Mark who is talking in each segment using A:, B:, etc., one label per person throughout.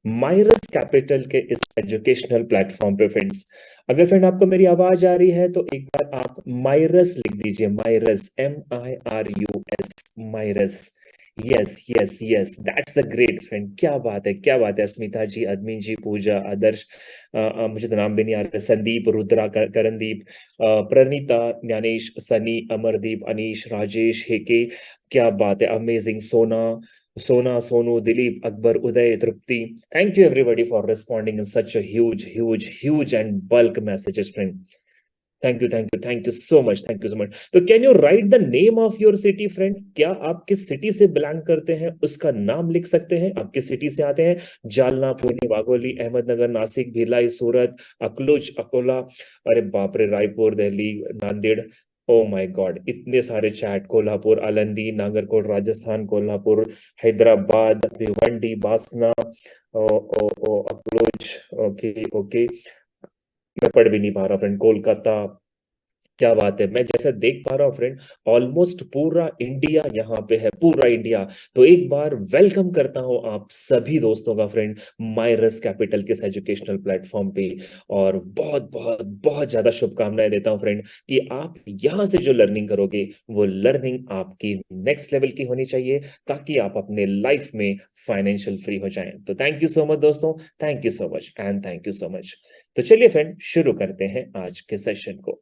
A: माइरस capital के इस educational platform पे फ्रेंड्स। अगर फ्रेंड आपको मेरी आवाज आ रही है तो एक बार आप माइरस लिख दीजिए। Mirus, MIRUS, Mirus. Yes yes yes, that's the great friend. क्या बात है, क्या बात है। स्मिता जी, अदमिन जी, पूजा, आदर्श, मुझे तो नाम भी नहीं आ रहा, संदीप, रुद्रा, करणदीप, प्रणीता, ज्ञानेश, सनी, अमरदीप, अनीश, राजेश, हेके। क्या बात है, अमेजिंग। सोना, सोनू, दिलीप, अकबर, उदय, तृप्ति। Thank you everybody for responding in such a huge and bulk messages, friend. Thank you so much. Thank you so much. तो can you right the name of your city friend? क्या आप किस city से belong करते हैं उसका नाम लिख सकते हैं। आप किस सिटी से आते हैं? जालना, पुणे, वाघोली, अहमदनगर, नासिक, भिलाई, सूरत, अकलूज, अकोला, अरे बाप रे, Raipur, Delhi, Nanded. Oh my God, इतने सारे चैट। कोल्हापुर, आलंदी, नागरकोट, राजस्थान, कोल्हापुर, हैदराबाद, भिवंडी, बासना, ओ ओ ओ अकलूज। ओके ओके, मैं पढ़ भी नहीं पा रहा फ्रेंड। कोलकाता। क्या बात है, मैं जैसा देख पा रहा हूँ फ्रेंड, ऑलमोस्ट पूरा इंडिया यहाँ पे है, पूरा इंडिया। तो एक बार वेलकम करता हूँ आप सभी दोस्तों का फ्रेंड माइरस कैपिटल के इस एजुकेशनल प्लेटफॉर्म पे। और बहुत बहुत बहुत ज्यादा शुभकामनाएं देता हूँ फ्रेंड कि आप यहाँ से जो लर्निंग करोगे वो लर्निंग आपकी नेक्स्ट लेवल की होनी चाहिए, ताकि आप अपने लाइफ में फाइनेंशियल फ्री हो जाएं। तो थैंक यू सो मच दोस्तों, thank you so much and thank you so much. तो चलिए फ्रेंड, शुरू करते हैं आज के सेशन को।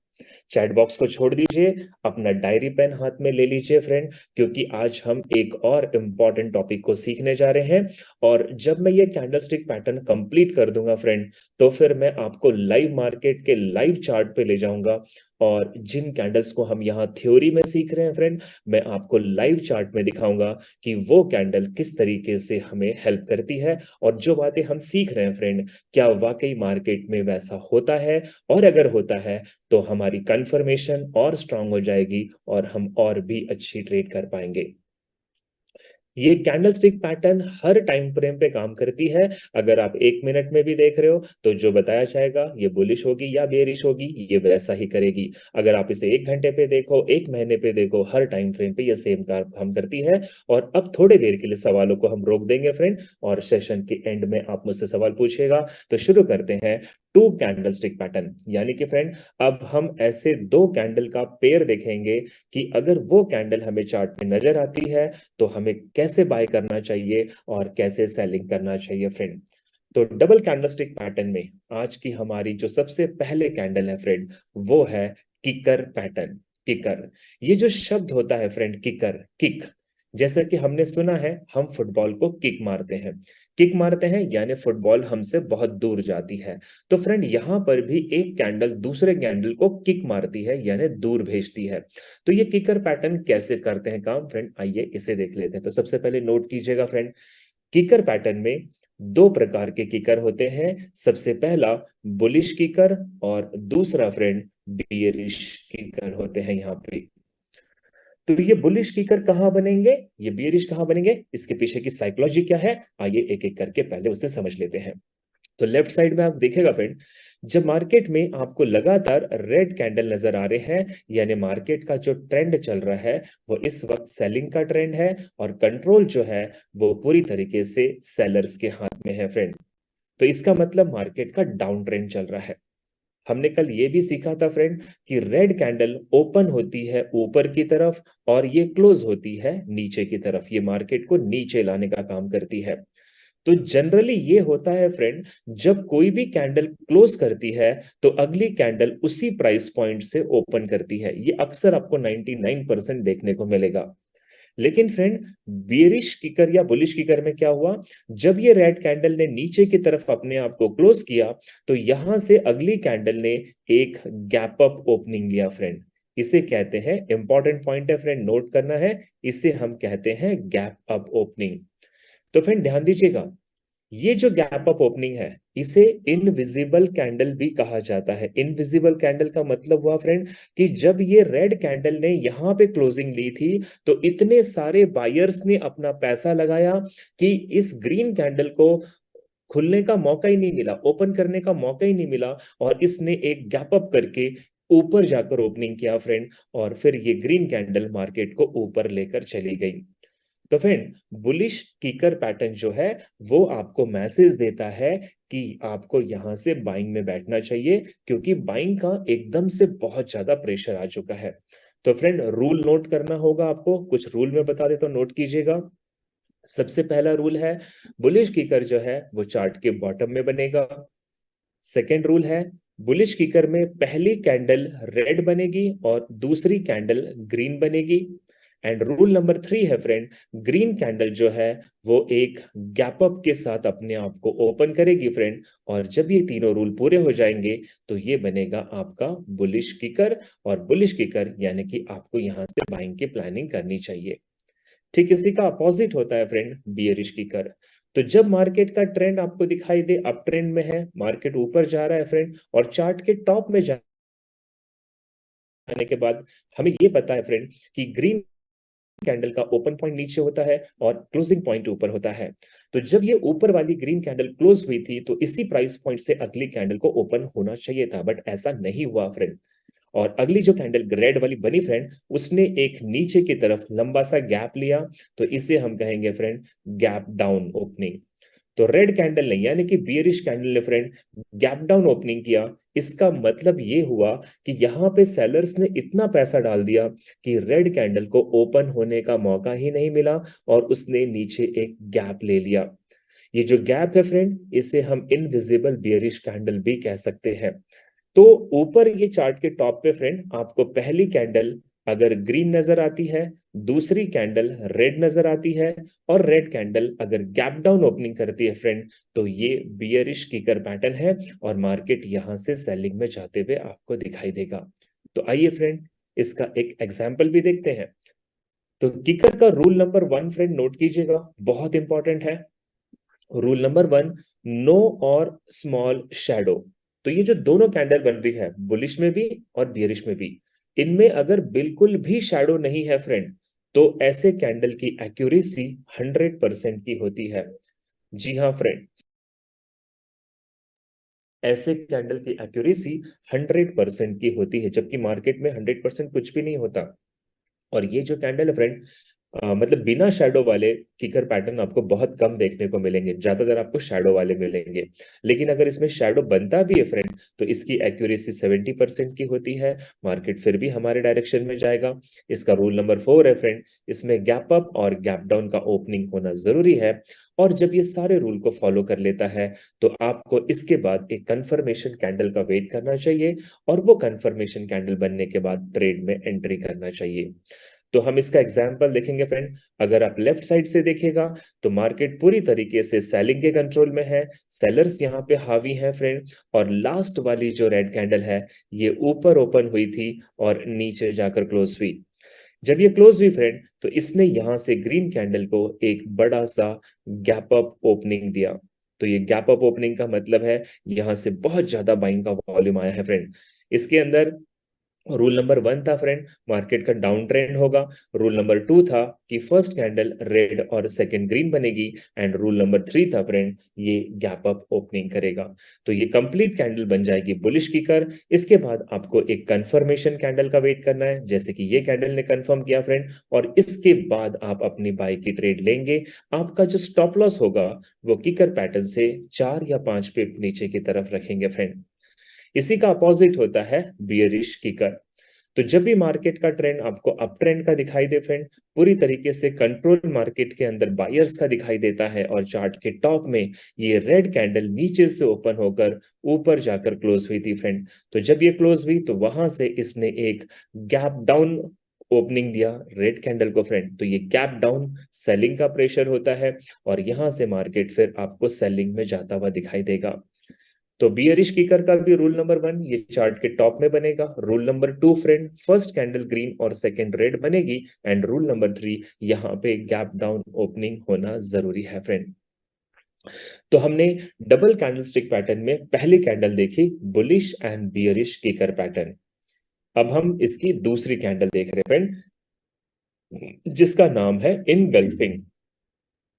A: चैट बॉक्स को छोड़ दीजिए, अपना डायरी पेन हाथ में ले लीजिए फ्रेंड, क्योंकि आज हम एक और इंपॉर्टेंट टॉपिक को सीखने जा रहे हैं। और जब मैं ये कैंडलस्टिक पैटर्न कंप्लीट कर दूंगा फ्रेंड, तो फिर मैं आपको लाइव मार्केट के लाइव चार्ट पे ले जाऊंगा। और जिन कैंडल्स को हम यहाँ थ्योरी में सीख रहे हैं फ्रेंड, मैं आपको लाइव चार्ट में दिखाऊंगा कि वो कैंडल किस तरीके से हमें हेल्प करती है। और जो बातें हम सीख रहे हैं फ्रेंड, क्या वाकई मार्केट में वैसा होता है? और अगर होता है तो हमारी कंफर्मेशन और स्ट्रांग हो जाएगी और हम और भी अच्छी ट्रेड कर पाएंगे। ये कैंडलस्टिक पैटर्न हर टाइम फ्रेम पे काम करती है। अगर आप 1 मिनट में भी देख रहे हो तो जो बताया जाएगा ये बुलिश होगी या बेरिश होगी, ये वैसा ही करेगी। अगर आप इसे 1 घंटे पे देखो, 1 महीने पे देखो, हर टाइम फ्रेम पे ये सेम काम करती है। और अब थोड़ी देर के लिए सवालों को हम रोक देंगे फ्रेंड, और सेशन के एंड में आप मुझसे सवाल पूछिएगा। तो शुरू करते हैं टू कैंडलस्टिक पैटर्न, यानी कि फ्रेंड अब हम ऐसे दो कैंडल का पेयर देखेंगे कि अगर वो कैंडल हमें चार्ट में नजर आती है तो हमें कैसे बाय करना चाहिए और कैसे सेलिंग करना चाहिए फ्रेंड। तो डबल कैंडलस्टिक पैटर्न में आज की हमारी जो सबसे पहले कैंडल है फ्रेंड, वो है किकर पैटर्न। किकर, ये जो शब्द होता है फ्रेंड, किकर, किक, जैसा कि हमने सुना है हम फुटबॉल को किक मारते हैं। किक मारते हैं यानी फुटबॉल हमसे बहुत दूर जाती है। तो फ्रेंड यहां पर भी एक कैंडल दूसरे कैंडल को किक मारती है यानी दूर भेजती है। तो ये किकर पैटर्न कैसे करते हैं काम फ्रेंड, आइए इसे देख लेते हैं। तो सबसे पहले नोट कीजिएगा फ्रेंड, किकर पैटर्न में दो प्रकार के किकर होते हैं। सबसे पहला बुलिश किकर और दूसरा फ्रेंड बियरिश किकर होते हैं यहाँ पे। तो ये बुलिश किकर कहां बनेंगे, ये बियरिश कहां बनेंगे, इसके पीछे की साइकोलॉजी क्या है, आइए एक एक करके पहले उसे समझ लेते हैं। तो लेफ्ट साइड में आप देखेगा फ्रेंड, जब मार्केट में आपको लगातार रेड कैंडल नजर आ रहे हैं, यानी मार्केट का जो ट्रेंड चल रहा है वो इस वक्त सेलिंग का ट्रेंड है, और कंट्रोल जो है वो पूरी तरीके से सेलर्स के हाथ में है फ्रेंड। तो इसका मतलब मार्केट का डाउन ट्रेंड चल रहा है। हमने कल ये भी सीखा था फ्रेंड कि रेड कैंडल ओपन होती है ऊपर की तरफ और ये क्लोज होती है नीचे की तरफ, ये मार्केट को नीचे लाने का काम करती है। तो जनरली ये होता है फ्रेंड, जब कोई भी कैंडल क्लोज करती है तो अगली कैंडल उसी प्राइस पॉइंट से ओपन करती है। ये अक्सर आपको 99% देखने को मिलेगा। लेकिन फ्रेंड बियरिश किकर या बुलिश किकर में क्या हुआ, जब ये रेड कैंडल ने नीचे की तरफ अपने आप को क्लोज किया तो यहां से अगली कैंडल ने एक गैप अप ओपनिंग लिया फ्रेंड। इसे कहते हैं, इंपॉर्टेंट पॉइंट है फ्रेंड, नोट करना है, इसे हम कहते हैं गैप अप ओपनिंग। तो फ्रेंड ध्यान दीजिएगा, ये जो गैप अप ओपनिंग है इसे इनविजिबल कैंडल भी कहा जाता है। इनविजिबल कैंडल का मतलब हुआ फ्रेंड कि जब ये रेड कैंडल ने यहां पे क्लोजिंग ली थी तो इतने सारे बायर्स ने अपना पैसा लगाया कि इस ग्रीन कैंडल को खुलने का मौका ही नहीं मिला, ओपन करने का मौका ही नहीं मिला, और इसने एक गैप अप करके ऊपर जाकर ओपनिंग किया फ्रेंड, और फिर ये ग्रीन कैंडल मार्केट को ऊपर लेकर चली गई। तो फ्रेंड बुलिश किकर पैटर्न जो है वो आपको मैसेज देता है कि आपको यहां से बाइंग में बैठना चाहिए, क्योंकि बाइंग का एकदम से बहुत ज्यादा प्रेशर आ चुका है। तो फ्रेंड रूल नोट करना होगा आपको, कुछ रूल में बता देता हूं, नोट कीजिएगा। सबसे पहला रूल है, बुलिश किकर जो है वो चार्ट के बॉटम में बनेगा। सेकेंड रूल है, बुलिश किकर में पहली कैंडल रेड बनेगी और दूसरी कैंडल ग्रीन बनेगी। एंड रूल नंबर 3 है फ्रेंड, ग्रीन कैंडल जो है वो एक गैप अप के साथ अपने आप को ओपन करेगी फ्रेंड, और जब ये तीनों रूल पूरे हो जाएंगे तो ये बनेगा आपका बुलिश किकर। और बुलिश किकर यानी कि आपको यहां से बाइंग की प्लानिंग करनी चाहिए। ठीक इसी का अपोजिट होता है फ्रेंड बियरिश किकर। तो जब मार्केट का ट्रेंड आपको दिखाई दे अप ट्रेंड में है, मार्केट ऊपर जा रहा है फ्रेंड, और चार्ट के टॉप में जाने के बाद हमें ये पता है फ्रेंड कि ग्रीन कैंडल का ओपन पॉइंट नीचे होता है और क्लोजिंग पॉइंट ऊपर होता है। तो जब ये ऊपर वाली ग्रीन कैंडल क्लोज हुई थी तो इसी प्राइस पॉइंट से अगली कैंडल को ओपन होना चाहिए था, बट ऐसा नहीं हुआ फ्रेंड। और अगली जो कैंडल रेड वाली बनी फ्रेंड, उसने एक नीचे की तरफ लंबा सा गैप लिया, तो इसे हम कहेंगे फ्रेंड गैप डाउन ओपनिंग। तो रेड कैंडल ने यानी कि बियरिश कैंडल ने फ्रेंड गैप डाउन ओपनिंग किया। इसका मतलब ये हुआ कि यहां पे सेलर्स ने इतना पैसा डाल दिया कि रेड कैंडल को ओपन होने का मौका ही नहीं मिला और उसने नीचे एक गैप ले लिया। ये जो गैप है फ्रेंड, इसे हम इनविजिबल बियरिश कैंडल भी कह सकते हैं। तो ऊपर ये चार्ट के टॉप पे फ्रेंड आपको पहली कैंडल अगर ग्रीन नजर आती है, दूसरी कैंडल रेड नजर आती है, और रेड कैंडल अगर गैप डाउन ओपनिंग करती है फ्रेंड, तो ये बियरिश किकर पैटर्न है और मार्केट यहां से सेलिंग में जाते हुए आपको दिखाई देगा। तो आइए फ्रेंड इसका एक एग्जाम्पल भी देखते हैं। तो किकर का रूल नंबर 1 फ्रेंड नोट कीजिएगा, बहुत इंपॉर्टेंट है। रूल नंबर 1, नो और स्मॉल शैडो। तो ये जो दोनों कैंडल बन रही है बुलिश में भी और बियरिश में भी, इनमें अगर बिल्कुल भी शैडो नहीं है फ्रेंड, तो ऐसे कैंडल की एक्यूरेसी 100% की होती है। जी हाँ फ्रेंड, ऐसे कैंडल की एक्यूरेसी 100% की होती है, जबकि मार्केट में 100% कुछ भी नहीं होता। और ये जो कैंडल है फ्रेंड, मतलब बिना शैडो वाले किकर पैटर्न आपको बहुत कम देखने को मिलेंगे, ज्यादातर आपको शैडो वाले मिलेंगे। लेकिन अगर इसमें शैडो बनता भी है फ्रेंड, तो इसकी एक्यूरेसी 70% की होती है, मार्केट फिर भी हमारे डायरेक्शन में जाएगा। इसका रूल नंबर 4 है फ्रेंड, इसमें गैप अप और गैप डाउन का ओपनिंग होना जरूरी है। और जब ये सारे रूल को फॉलो कर लेता है, तो आपको इसके बाद एक कंफर्मेशन कैंडल का वेट करना चाहिए, और वो कंफर्मेशन कैंडल बनने के बाद ट्रेड में एंट्री करना चाहिए। तो हम इसका एग्जाम्पल देखेंगे फ्रेंड। अगर आप लेफ्ट साइड से देखेगा तो मार्केट पूरी तरीके से सेलिंग के कंट्रोल में है, सेलर्स यहाँ पे हावी हैं फ्रेंड। और लास्ट वाली जो रेड कैंडल है, ये ऊपर ओपन हुई थी और नीचे जाकर क्लोज हुई। जब ये क्लोज हुई फ्रेंड, तो इसने यहां से ग्रीन कैंडल को एक बड़ा सा गैप अप ओपनिंग दिया। तो ये गैप अप ओपनिंग का मतलब है यहां से बहुत ज्यादा बाइंग का वॉल्यूम आया है फ्रेंड। इसके अंदर रूल नंबर 1 था फ्रेंड, मार्केट का डाउन ट्रेंड होगा। रूल नंबर 2 था कि फर्स्ट कैंडल रेड और सेकंड ग्रीन बनेगी। एंड रूल नंबर 3 था फ्रेंड, ये गैप अप ओपनिंग करेगा। तो ये कंप्लीट कैंडल बन जाएगी बुलिश की कर। इसके बाद आपको एक कंफर्मेशन कैंडल का वेट करना है, जैसे कि ये कैंडल ने कंफर्म किया फ्रेंड, और इसके बाद आप अपनी बाई की ट्रेड लेंगे। आपका जो स्टॉप लॉस होगा वो किकर पैटर्न से 4 या 5 पिप नीचे की तरफ रखेंगे फ्रेंड। इसी का अपोजिट होता है बियरिश किकर। तो जब भी मार्केट का ट्रेंड आपको अप ट्रेंड का दिखाई दे फ्रेंड, पूरी तरीके से कंट्रोल मार्केट के अंदर बायर्स का दिखाई देता है, और चार्ट के टॉप में ये रेड कैंडल नीचे से ओपन होकर ऊपर जाकर क्लोज हुई थी फ्रेंड। तो जब ये क्लोज हुई तो वहां से इसने एक गैप डाउन ओपनिंग दिया रेड कैंडल को फ्रेंड। तो ये गैप डाउन सेलिंग का प्रेशर होता है, और यहां से मार्केट फिर आपको सेलिंग में जाता हुआ दिखाई देगा। तो बियरिश किकर का भी रूल नंबर 1 ये चार्ट के टॉप में बनेगा। Rule number 2 friend, first candle green और सेकंड रेड बनेगी। एंड रूल नंबर 3, यहाँ पे गैप डाउन ओपनिंग होना जरूरी है फ्रेंड। तो हमने डबल कैंडलस्टिक पैटर्न में पहली कैंडल देखी bullish and bearish kicker pattern. अब हम इसकी दूसरी कैंडल देख रहे हैं फ्रेंड, जिसका नाम है इनगल्फिंग।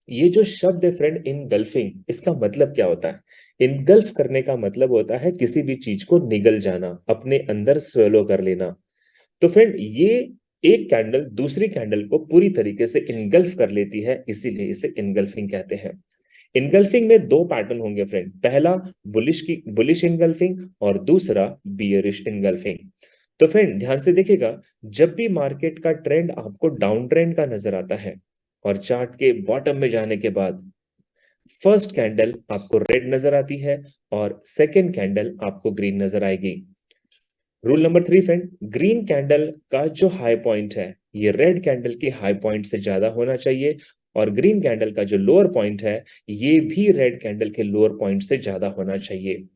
A: ये जो शब्द है फ्रेंड इनगल्फिंग, इसका मतलब क्या होता है? इनगल्फ करने का मतलब होता है किसी भी चीज को निगल जाना, अपने अंदर स्वेलो कर लेना। तो फ्रेंड ये एक कैंडल दूसरी कैंडल को पूरी तरीके से इनगल्फ कर लेती है, इसीलिए इसे इनगल्फिंग कहते हैं। इनगल्फिंग में दो पैटर्न होंगे फ्रेंड, पहला बुलिश इनगल्फिंग और दूसरा बियरिश इनगल्फिंग। तो फ्रेंड ध्यान से देखिएगा, जब भी मार्केट का ट्रेंड आपको डाउन ट्रेंड का नजर आता है और चार्ट के बॉटम में जाने के बाद फर्स्ट कैंडल आपको रेड नजर आती है और सेकेंड कैंडल आपको ग्रीन नजर आएगी। Rule number 3 friend, green candle का जो हाई पॉइंट है ये रेड कैंडल के हाई पॉइंट से ज्यादा होना चाहिए और ग्रीन कैंडल का जो लोअर पॉइंट है ये भी रेड कैंडल के लोअर पॉइंट से ज्यादा होना चाहिए।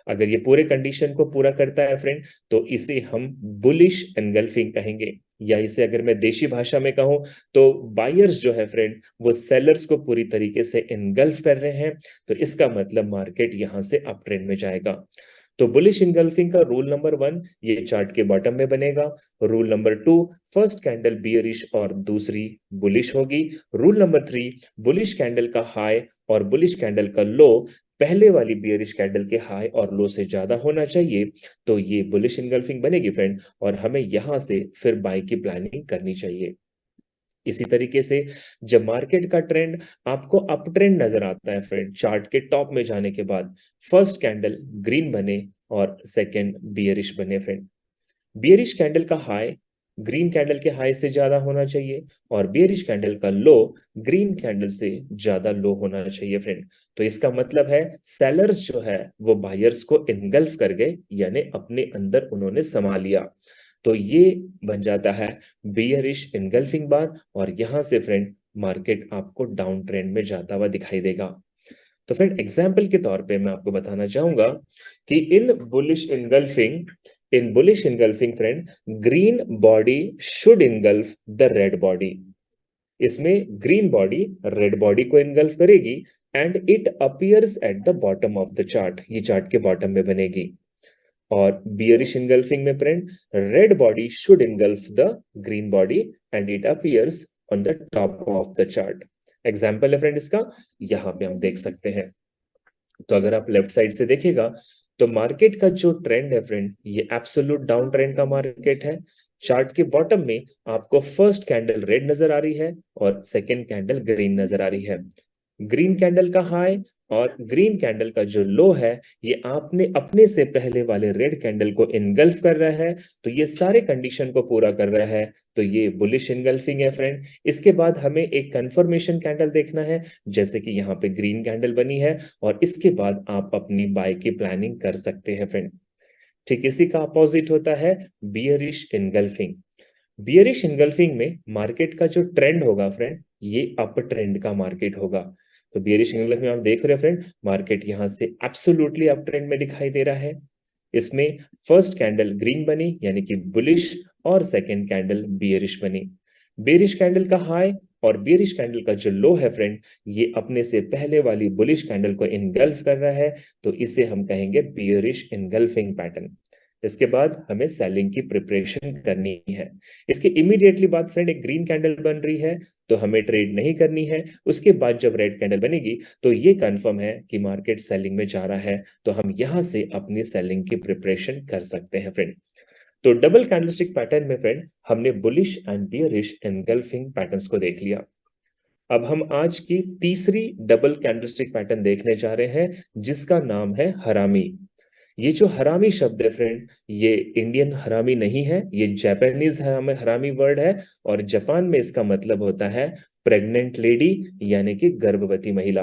A: अगर ये पूरे कंडीशन को पूरा करता है फ्रेंड तो इसे हम बुलिश एनगल्फिंग कहेंगे, या इसे अगर मैं देशी भाषा में कहूं तो बायर्स जो है फ्रेंड वो सेलर्स को पूरी तरीके से एनगल्फ कर रहे हैं, तो इसका मतलब मार्केट यहां से अप ट्रेंड में जाएगा। तो बुलिश इनगल्फिंग का रूल नंबर 1 ये चार्ट के बॉटम में बनेगा। Rule number 2, first candle bearish और दूसरी बुलिश होगी। रूल नंबर 3, बुलिश कैंडल का हाई और बुलिश कैंडल का लो पहले वाली बियरिश कैंडल के हाई और लो से ज्यादा होना चाहिए, तो ये बुलिश इनगल्फिंग बनेगी फ्रेंड, और हमें यहां से फिर बाय की प्लानिंग करनी चाहिए। इसी तरीके से जब मार्केट का ट्रेंड आपको अप ट्रेंड नजर आता है फ्रेंड, चार्ट के टॉप में जाने के बाद फर्स्ट कैंडल ग्रीन बने और सेकंड बियरिश बने फ्रेंड, बियरिश कैंडल का हाई ग्रीन कैंडल के हाई से ज्यादा होना चाहिए और बियरिश कैंडल का लो ग्रीन कैंडल से ज्यादा लो होना चाहिए फ्रेंड। तो इसका मतलब है सेलर्स जो है वो बायर्स को इनगल्फ कर गए, यानी अपने अंदर उन्होंने समा लिया। तो ये बन जाता है बियरिश इनगल्फिंग बार, और यहां से फ्रेंड मार्केट आपको डाउन ट्रेंड में जाता हुआ दिखाई देगा। तो फ्रेंड एग्जाम्पल के तौर पे मैं आपको बताना चाहूंगा कि in bullish engulfing friend, green body should engulf the red body. इसमें ग्रीन बॉडी रेड बॉडी को इनगल्फ करेगी and it appears at the bottom of the chart, ये चार्ट के बॉटम में बनेगी। और बियरिश इनगल्फिंग में friend, red body should engulf the green body and it appears on the top of the chart. Example है friend इसका, यहां पे हम देख सकते हैं। तो अगर आप लेफ्ट साइड से देखिएगा तो मार्केट का जो ट्रेंड है फ्रेंड ये एब्सोल्यूट डाउन ट्रेंड का मार्केट है। चार्ट के बॉटम में आपको फर्स्ट कैंडल रेड नजर आ रही है और सेकंड कैंडल ग्रीन नजर आ रही है। ग्रीन कैंडल का हाई और ग्रीन कैंडल का जो लो है ये आपने अपने से पहले वाले रेड कैंडल को इनगल्फ कर रहा है, तो ये सारे कंडीशन को पूरा कर रहा है, तो ये बुलिश इनगल्फिंग है फ्रेंड। इसके बाद हमें एक कंफर्मेशन कैंडल देखना है, जैसे कि यहाँ पे ग्रीन कैंडल बनी है, और इसके बाद आप अपनी बाय की प्लानिंग कर सकते हैं फ्रेंड। ठीक इसी का अपोजिट होता है बियरिश इनगल्फिंग। बियरिश इनगल्फिंग में मार्केट का जो ट्रेंड होगा फ्रेंड ये अप ट्रेंड का मार्केट होगा। तो बियरिश इनगल्फिंग में आप देख रहे हैं फ्रेंड मार्केट यहां से एब्सोल्युटली अप ट्रेंड में दिखाई दे रहा है। इसमें फर्स्ट कैंडल ग्रीन बनी यानी कि बुलिश और सेकंड कैंडल बियरिश बनी। बियरिश कैंडल का हाई और बियरिश कैंडल का जो लो है फ्रेंड ये अपने से पहले वाली बुलिश कैंडल को इनगल्फ कर रहा है, तो इसे हम कहेंगे बियरिश इनगल्फिंग पैटर्न। इसके बाद हमें सेलिंग की प्रिपरेशन करनी है। इसके इमीडिएटली बाद फ्रेंड एक ग्रीन कैंडल बन रही है, तो हमें ट्रेड नहीं करनी है। उसके बाद जब रेड कैंडल बनेगी तो ये कंफर्म है कि मार्केट सेलिंग में जा रहा है, तो हम यहां से अपनी सेलिंग की प्रिपरेशन कर सकते हैं फ्रेंड। तो डबल कैंडलस्टिक पैटर्न में फ्रेंड हमने bullish and bearish engulfing patterns को देख लिया। अब हम आज की तीसरी डबल कैंडलस्टिक पैटर्न देखने जा रहे हैं जिसका नाम है हरामी। ये जो हरामी शब्द है फ्रेंड ये इंडियन हरामी नहीं है, ये जापानीज हरामी वर्ड है, और जापान में इसका मतलब होता है प्रेग्नेंट लेडी यानी कि गर्भवती महिला।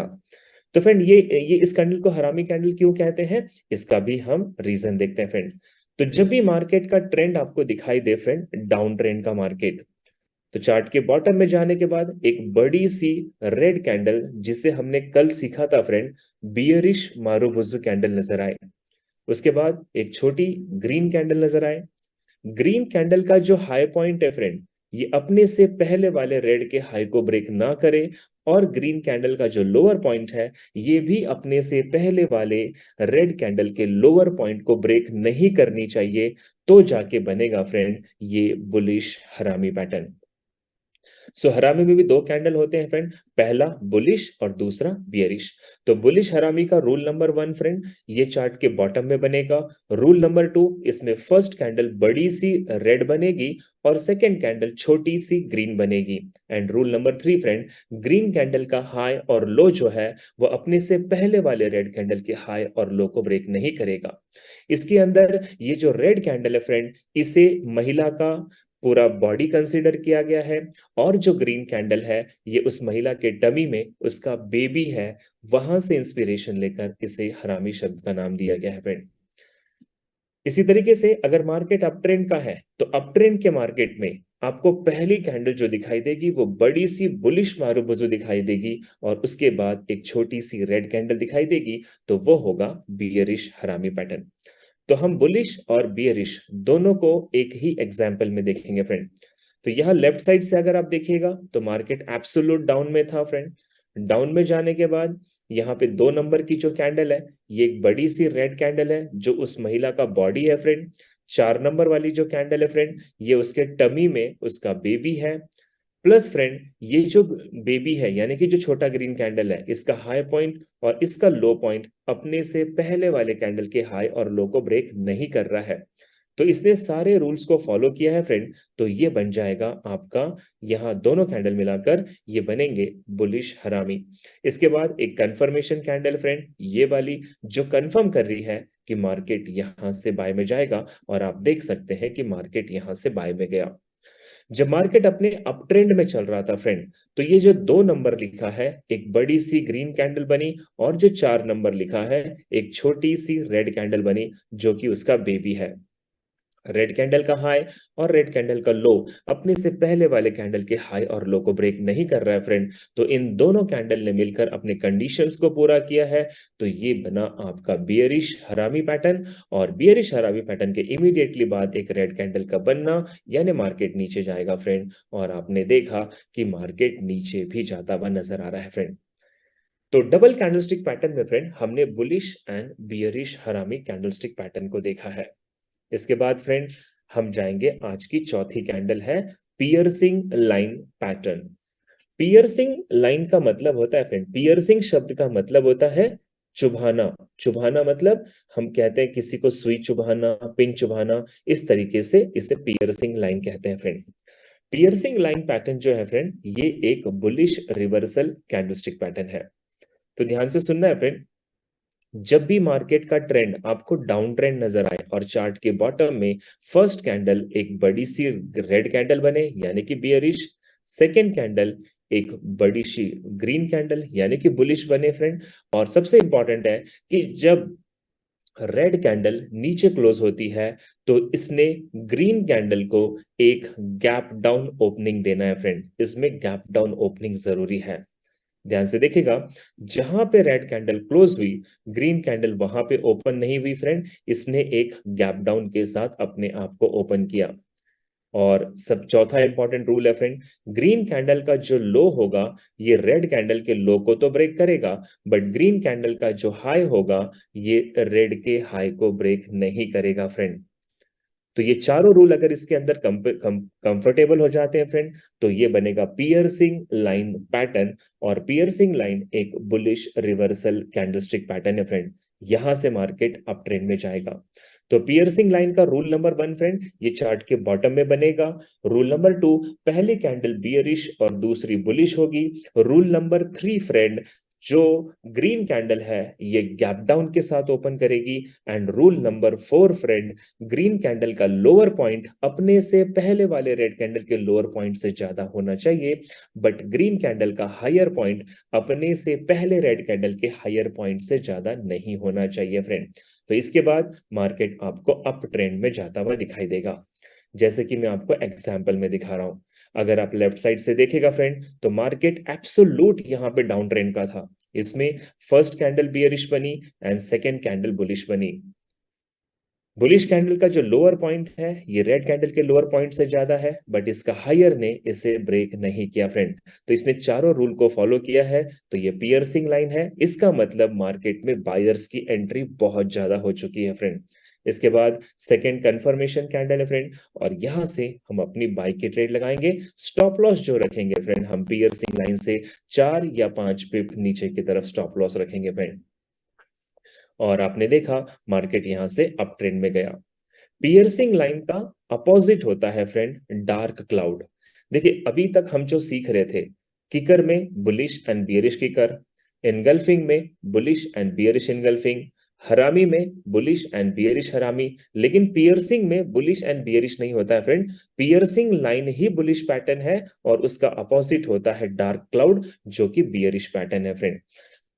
A: तो फ्रेंड ये इस कैंडल को हरामी कैंडल क्यों कहते हैं इसका भी हम रीजन देखते हैं फ्रेंड। तो जब भी मार्केट का ट्रेंड आपको दिखाई दे फ्रेंड डाउन ट्रेंड का मार्केट, तो चार्ट के बॉटम में जाने के बाद एक बड़ी सी रेड कैंडल जिसे हमने कल सीखा था फ्रेंड बियरिश मारुबुजु कैंडल नजर आए। उसके बाद एक छोटी ग्रीन कैंडल नजर आए। ग्रीन कैंडल का जो हाई पॉइंट है फ्रेंड ये अपने से पहले वाले रेड के हाई को ब्रेक ना करे, और ग्रीन कैंडल का जो लोअर पॉइंट है ये भी अपने से पहले वाले रेड कैंडल के लोअर पॉइंट को ब्रेक नहीं करनी चाहिए, तो जाके बनेगा फ्रेंड ये बुलिश हरामी पैटर्न। सो हरामी में भी दो कैंडल होते हैं फ्रेंड, पहला बुलिश और दूसरा बियरिश। तो बुलिश हरामी का रूल नंबर 1 फ्रेंड, ये चार्ट के बॉटम में बनेगा। रूल नंबर 2, इसमें फर्स्ट कैंडल बड़ी सी रेड बनेगी और सेकेंड कैंडल छोटी सी ग्रीन बनेगी। And rule number 3 friend, green candle का हाई और लो जो है वो अपने से पहले वाले रेड कैंडल के हाई और लो को ब्रेक नहीं करेगा। इसके अंदर ये जो रेड कैंडल है फ्रेंड, इसे महिला का पूरा बॉडी कंसीडर किया गया है, और जो ग्रीन कैंडल है ये उस महिला के टमी में उसका बेबी है, वहां से इंस्पिरेशन लेकर इसे हरामी शब्द का नाम दिया गया है फ्रेंड। इसी तरीके से अगर मार्केट अप ट्रेंड का है तो अप ट्रेंड के मार्केट में आपको पहली कैंडल जो दिखाई देगी वो बड़ी सी बुलिश मारूबुजू दिखाई देगी, और उसके बाद एक छोटी सी रेड कैंडल दिखाई देगी, तो वो होगा बियरिश हरामी पैटर्न। तो हम बुलिश और बियरिश दोनों को एक ही एग्जाम्पल में देखेंगे फ्रेंड। तो यहां लेफ्ट साइड से अगर आप देखिएगा तो मार्केट एब्सोल्यूट डाउन में था फ्रेंड। डाउन में जाने के बाद यहाँ पे 2 नंबर की जो कैंडल है, ये एक बड़ी सी रेड कैंडल है जो उस महिला का बॉडी है फ्रेंड। 4 नंबर वाली जो कैंडल है फ्रेंड, ये उसके टमी में उसका बेबी है। प्लस फ्रेंड, ये जो बेबी है यानी कि जो छोटा ग्रीन कैंडल है, इसका हाई पॉइंट और इसका लो पॉइंट अपने से पहले वाले कैंडल के हाई और लो को ब्रेक नहीं कर रहा है। तो इसने सारे रूल्स को फॉलो किया है फ्रेंड, तो ये बन जाएगा आपका, यहां दोनों कैंडल मिलाकर ये बनेंगे बुलिश हरामी। इसके बाद एक कंफर्मेशन कैंडल फ्रेंड, ये वाली जो कंफर्म कर रही है कि मार्केट यहां से बाय में जाएगा, और आप देख सकते हैं कि मार्केट यहां से बाय में गया। जब मार्केट अपने अप ट्रेंड में चल रहा था फ्रेंड, तो ये जो 2 नंबर लिखा है, एक बड़ी सी ग्रीन कैंडल बनी, और जो 4 नंबर लिखा है, एक छोटी सी रेड कैंडल बनी जो कि उसका बेबी है। रेड कैंडल का हाई और रेड कैंडल का लो अपने से पहले वाले कैंडल के हाई और लो को ब्रेक नहीं कर रहा है फ्रेंड, तो इन दोनों कैंडल ने मिलकर अपने कंडीशंस को पूरा किया है। तो ये बना आपका बियरिश हरामी पैटर्न, और बियरिश हरामी पैटर्न के इमीडिएटली बाद एक रेड कैंडल का बनना, यानी मार्केट नीचे जाएगा फ्रेंड, और आपने देखा कि मार्केट नीचे भी जाता हुआ नजर आ रहा है फ्रेंड। तो डबल कैंडलस्टिक पैटर्न में फ्रेंड हमने बुलिश एंड बियरिश हरामी कैंडलस्टिक पैटर्न को देखा है। इसके बाद फ्रेंड हम जाएंगे, आज की चौथी कैंडल है piercing line pattern. Piercing line का मतलब होता है फ्रेंड, पियर्सिंग शब्द का मतलब होता है चुभाना। चुभाना मतलब हम कहते हैं किसी को सुई चुभाना, पिन चुभाना, इस तरीके से इसे पियर्सिंग लाइन कहते हैं फ्रेंड। पियर्सिंग लाइन पैटर्न जो है फ्रेंड, ये एक बुलिश रिवर्सल कैंडलस्टिक पैटर्न है। तो ध्यान से सुनना है फ्रेंड, जब भी मार्केट का ट्रेंड आपको डाउन ट्रेंड नजर आए और चार्ट के बॉटम में फर्स्ट कैंडल एक बड़ी सी रेड कैंडल बने यानी कि बियरिश, सेकेंड कैंडल एक बड़ी सी ग्रीन कैंडल यानी कि बुलिश बने फ्रेंड, और सबसे इंपॉर्टेंट है कि जब रेड कैंडल नीचे क्लोज होती है तो इसने ग्रीन कैंडल को एक गैप डाउन ओपनिंग देना है फ्रेंड। इसमें गैप डाउन ओपनिंग जरूरी है। ध्यान से देखिएगा, जहां पे रेड कैंडल क्लोज हुई, ग्रीन कैंडल वहां पे ओपन नहीं हुई फ्रेंड, इसने एक गैप डाउन के साथ अपने आप को ओपन किया। और सब चौथा इंपॉर्टेंट रूल है फ्रेंड, ग्रीन कैंडल का जो लो होगा ये रेड कैंडल के लो को तो ब्रेक करेगा, बट ग्रीन कैंडल का जो हाई होगा ये रेड के हाई को ब्रेक नहीं करेगा फ्रेंड। तो ये चारों रूल अगर इसके अंदर कंफर्टेबल हो जाते हैं फ्रेंड, तो ये बनेगा पियर्सिंग लाइन पैटर्न, और पियर्सिंग लाइन एक बुलिश रिवर्सल कैंडलस्टिक पैटर्न है फ्रेंड। यहां से मार्केट अप ट्रेंड में जाएगा। तो पियर्सिंग लाइन का रूल नंबर 1 फ्रेंड, ये चार्ट के बॉटम में बनेगा। रूल नंबर 2, पहली कैंडल बियरिश और दूसरी बुलिश होगी। रूल नंबर 3 फ्रेंड, जो ग्रीन कैंडल है ये गैप डाउन के साथ ओपन करेगी। And rule number 4 friend, green candle का लोअर पॉइंट अपने से पहले वाले रेड कैंडल के लोअर पॉइंट से ज्यादा होना चाहिए, बट ग्रीन कैंडल का हायर पॉइंट अपने से पहले रेड कैंडल के हायर पॉइंट से ज्यादा नहीं होना चाहिए फ्रेंड। तो इसके बाद मार्केट आपको अप ट्रेंड में जाता हुआ दिखाई देगा, जैसे कि मैं आपको एग्जाम्पल में दिखा रहा हूं। अगर आप लेफ्ट साइड से देखेगा फ्रेंड, तो मार्केट एब्सोल्यूट यहां पे डाउन ट्रेंड का था। इसमें फर्स्ट कैंडल बियरिश बनी एंड सेकेंड कैंडल बुलिश बनी। बुलिश कैंडल का जो लोअर पॉइंट है ये रेड कैंडल के लोअर पॉइंट से ज्यादा है, बट इसका हायर ने इसे ब्रेक नहीं किया फ्रेंड। तो इसने चारों रूल को फॉलो किया है, तो ये पियर्सिंग लाइन है। इसका मतलब मार्केट में बायर्स की एंट्री बहुत ज्यादा हो चुकी है फ्रेंड। इसके बाद सेकंड कंफर्मेशन कैंडल है फ्रेंड, और यहां से हम अपनी बाई की ट्रेड लगाएंगे। स्टॉप लॉस जो रखेंगे फ्रेंड, हम पियर्सिंग लाइन से 4 या 5 पिप नीचे की तरफ स्टॉप लॉस रखेंगे फ्रेंड। और आपने देखा मार्केट यहां से अप ट्रेंड में गया। पियर्सिंग लाइन का अपोजिट होता है फ्रेंड डार्क क्लाउड। देखिए अभी तक हम जो सीख रहे थे, किकर में bullish and bearish kicker, engulfing में बुलिश एंड बियरिश एनगल्फिंग, हरामी में बुलिश एंड बियरिश हरामी, लेकिन पियर्सिंग में बुलिश एंड बियरिश नहीं होता है फ्रेंड। पियर्सिंग लाइन ही बुलिश पैटर्न है और उसका अपोजिट होता है डार्क क्लाउड जो कि बियरिश पैटर्न है फ्रेंड।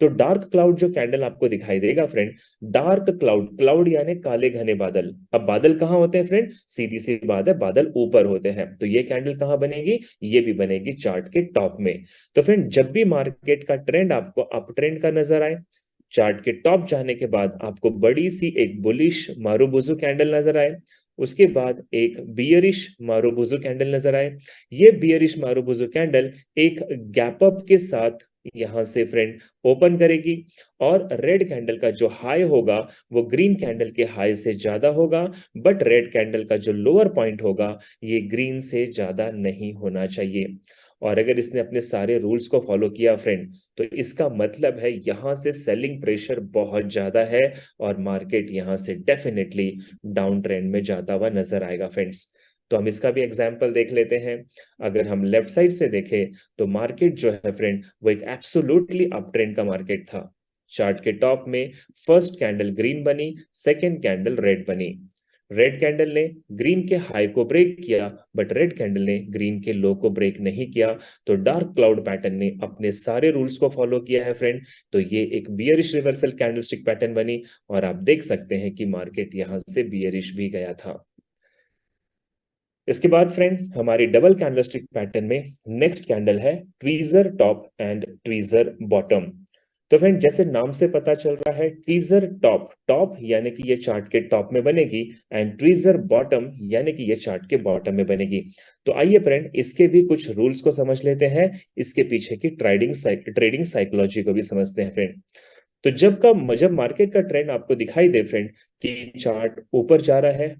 A: तो डार्क क्लाउड जो कैंडल आपको दिखाई देगा फ्रेंड, डार्क क्लाउड, क्लाउड यानी काले घने बादल। अब बादल कहां होते हैं फ्रेंड? सीधी सी बात है, बादल ऊपर होते हैं। तो ये कैंडल कहां बनेगी? ये भी बनेगी चार्ट के टॉप में। तो फ्रेंड जब भी मार्केट का ट्रेंड आपको अप ट्रेंड का नजर आए, चार्ट के टॉप जाने के बाद आपको बड़ी सी एक बुलिश मारुबुजु कैंडल नजर आए, उसके बाद एक बियरिश मारुबुजु कैंडल नजर आए, ये बियरिश मारुबुजु कैंडल एक गैप अप के साथ यहां से फ्रेंड ओपन करेगी, और रेड कैंडल का जो हाई होगा वो ग्रीन कैंडल के हाई से ज्यादा होगा, बट रेड कैंडल का जो लोअर पॉइंट होगा ये ग्रीन से ज्यादा नहीं होना चाहिए। और अगर इसने अपने सारे रूल्स को फॉलो किया फ्रेंड, तो इसका मतलब है यहां से सेलिंग प्रेशर बहुत ज्यादा है और मार्केट यहां से डेफिनेटली डाउन ट्रेंड में जाता हुआ नजर आएगा फ्रेंड्स। तो हम इसका भी एग्जांपल देख लेते हैं। अगर हम लेफ्ट साइड से देखें तो मार्केट जो है फ्रेंड वो एक एब्सोल्युटली अप ट्रेंड का मार्केट था। चार्ट के टॉप में फर्स्ट कैंडल ग्रीन बनी, सेकेंड कैंडल रेड बनी। रेड कैंडल ने ग्रीन के हाई को ब्रेक किया, बट रेड कैंडल ने ग्रीन के लो को ब्रेक नहीं किया। तो डार्क क्लाउड पैटर्न ने अपने सारे रूल्स को फॉलो किया है फ्रेंड। तो ये एक बियरिश रिवर्सल कैंडलस्टिक पैटर्न बनी, और आप देख सकते हैं कि मार्केट यहां से बियरिश भी गया था। इसके बाद फ्रेंड हमारी डबल कैंडलस्टिक पैटर्न में नेक्स्ट कैंडल है tweezer top and tweezer bottom. तो फ्रेंड जैसे नाम से पता चल रहा है, ट्वीजर टॉप, टॉप यानी कि ये चार्ट के टॉप में बनेगी, एंड ट्वीजर बॉटम यानी कि ये चार्ट के बॉटम में बनेगी। तो आइए फ्रेंड इसके भी कुछ रूल्स को समझ लेते हैं, इसके पीछे की ट्रेडिंग साइकोलॉजी को भी समझते हैं फ्रेंड। तो जब मार्केट का ट्रेंड आपको दिखाई दे फ्रेंड कि चार्ट ऊपर जा रहा है,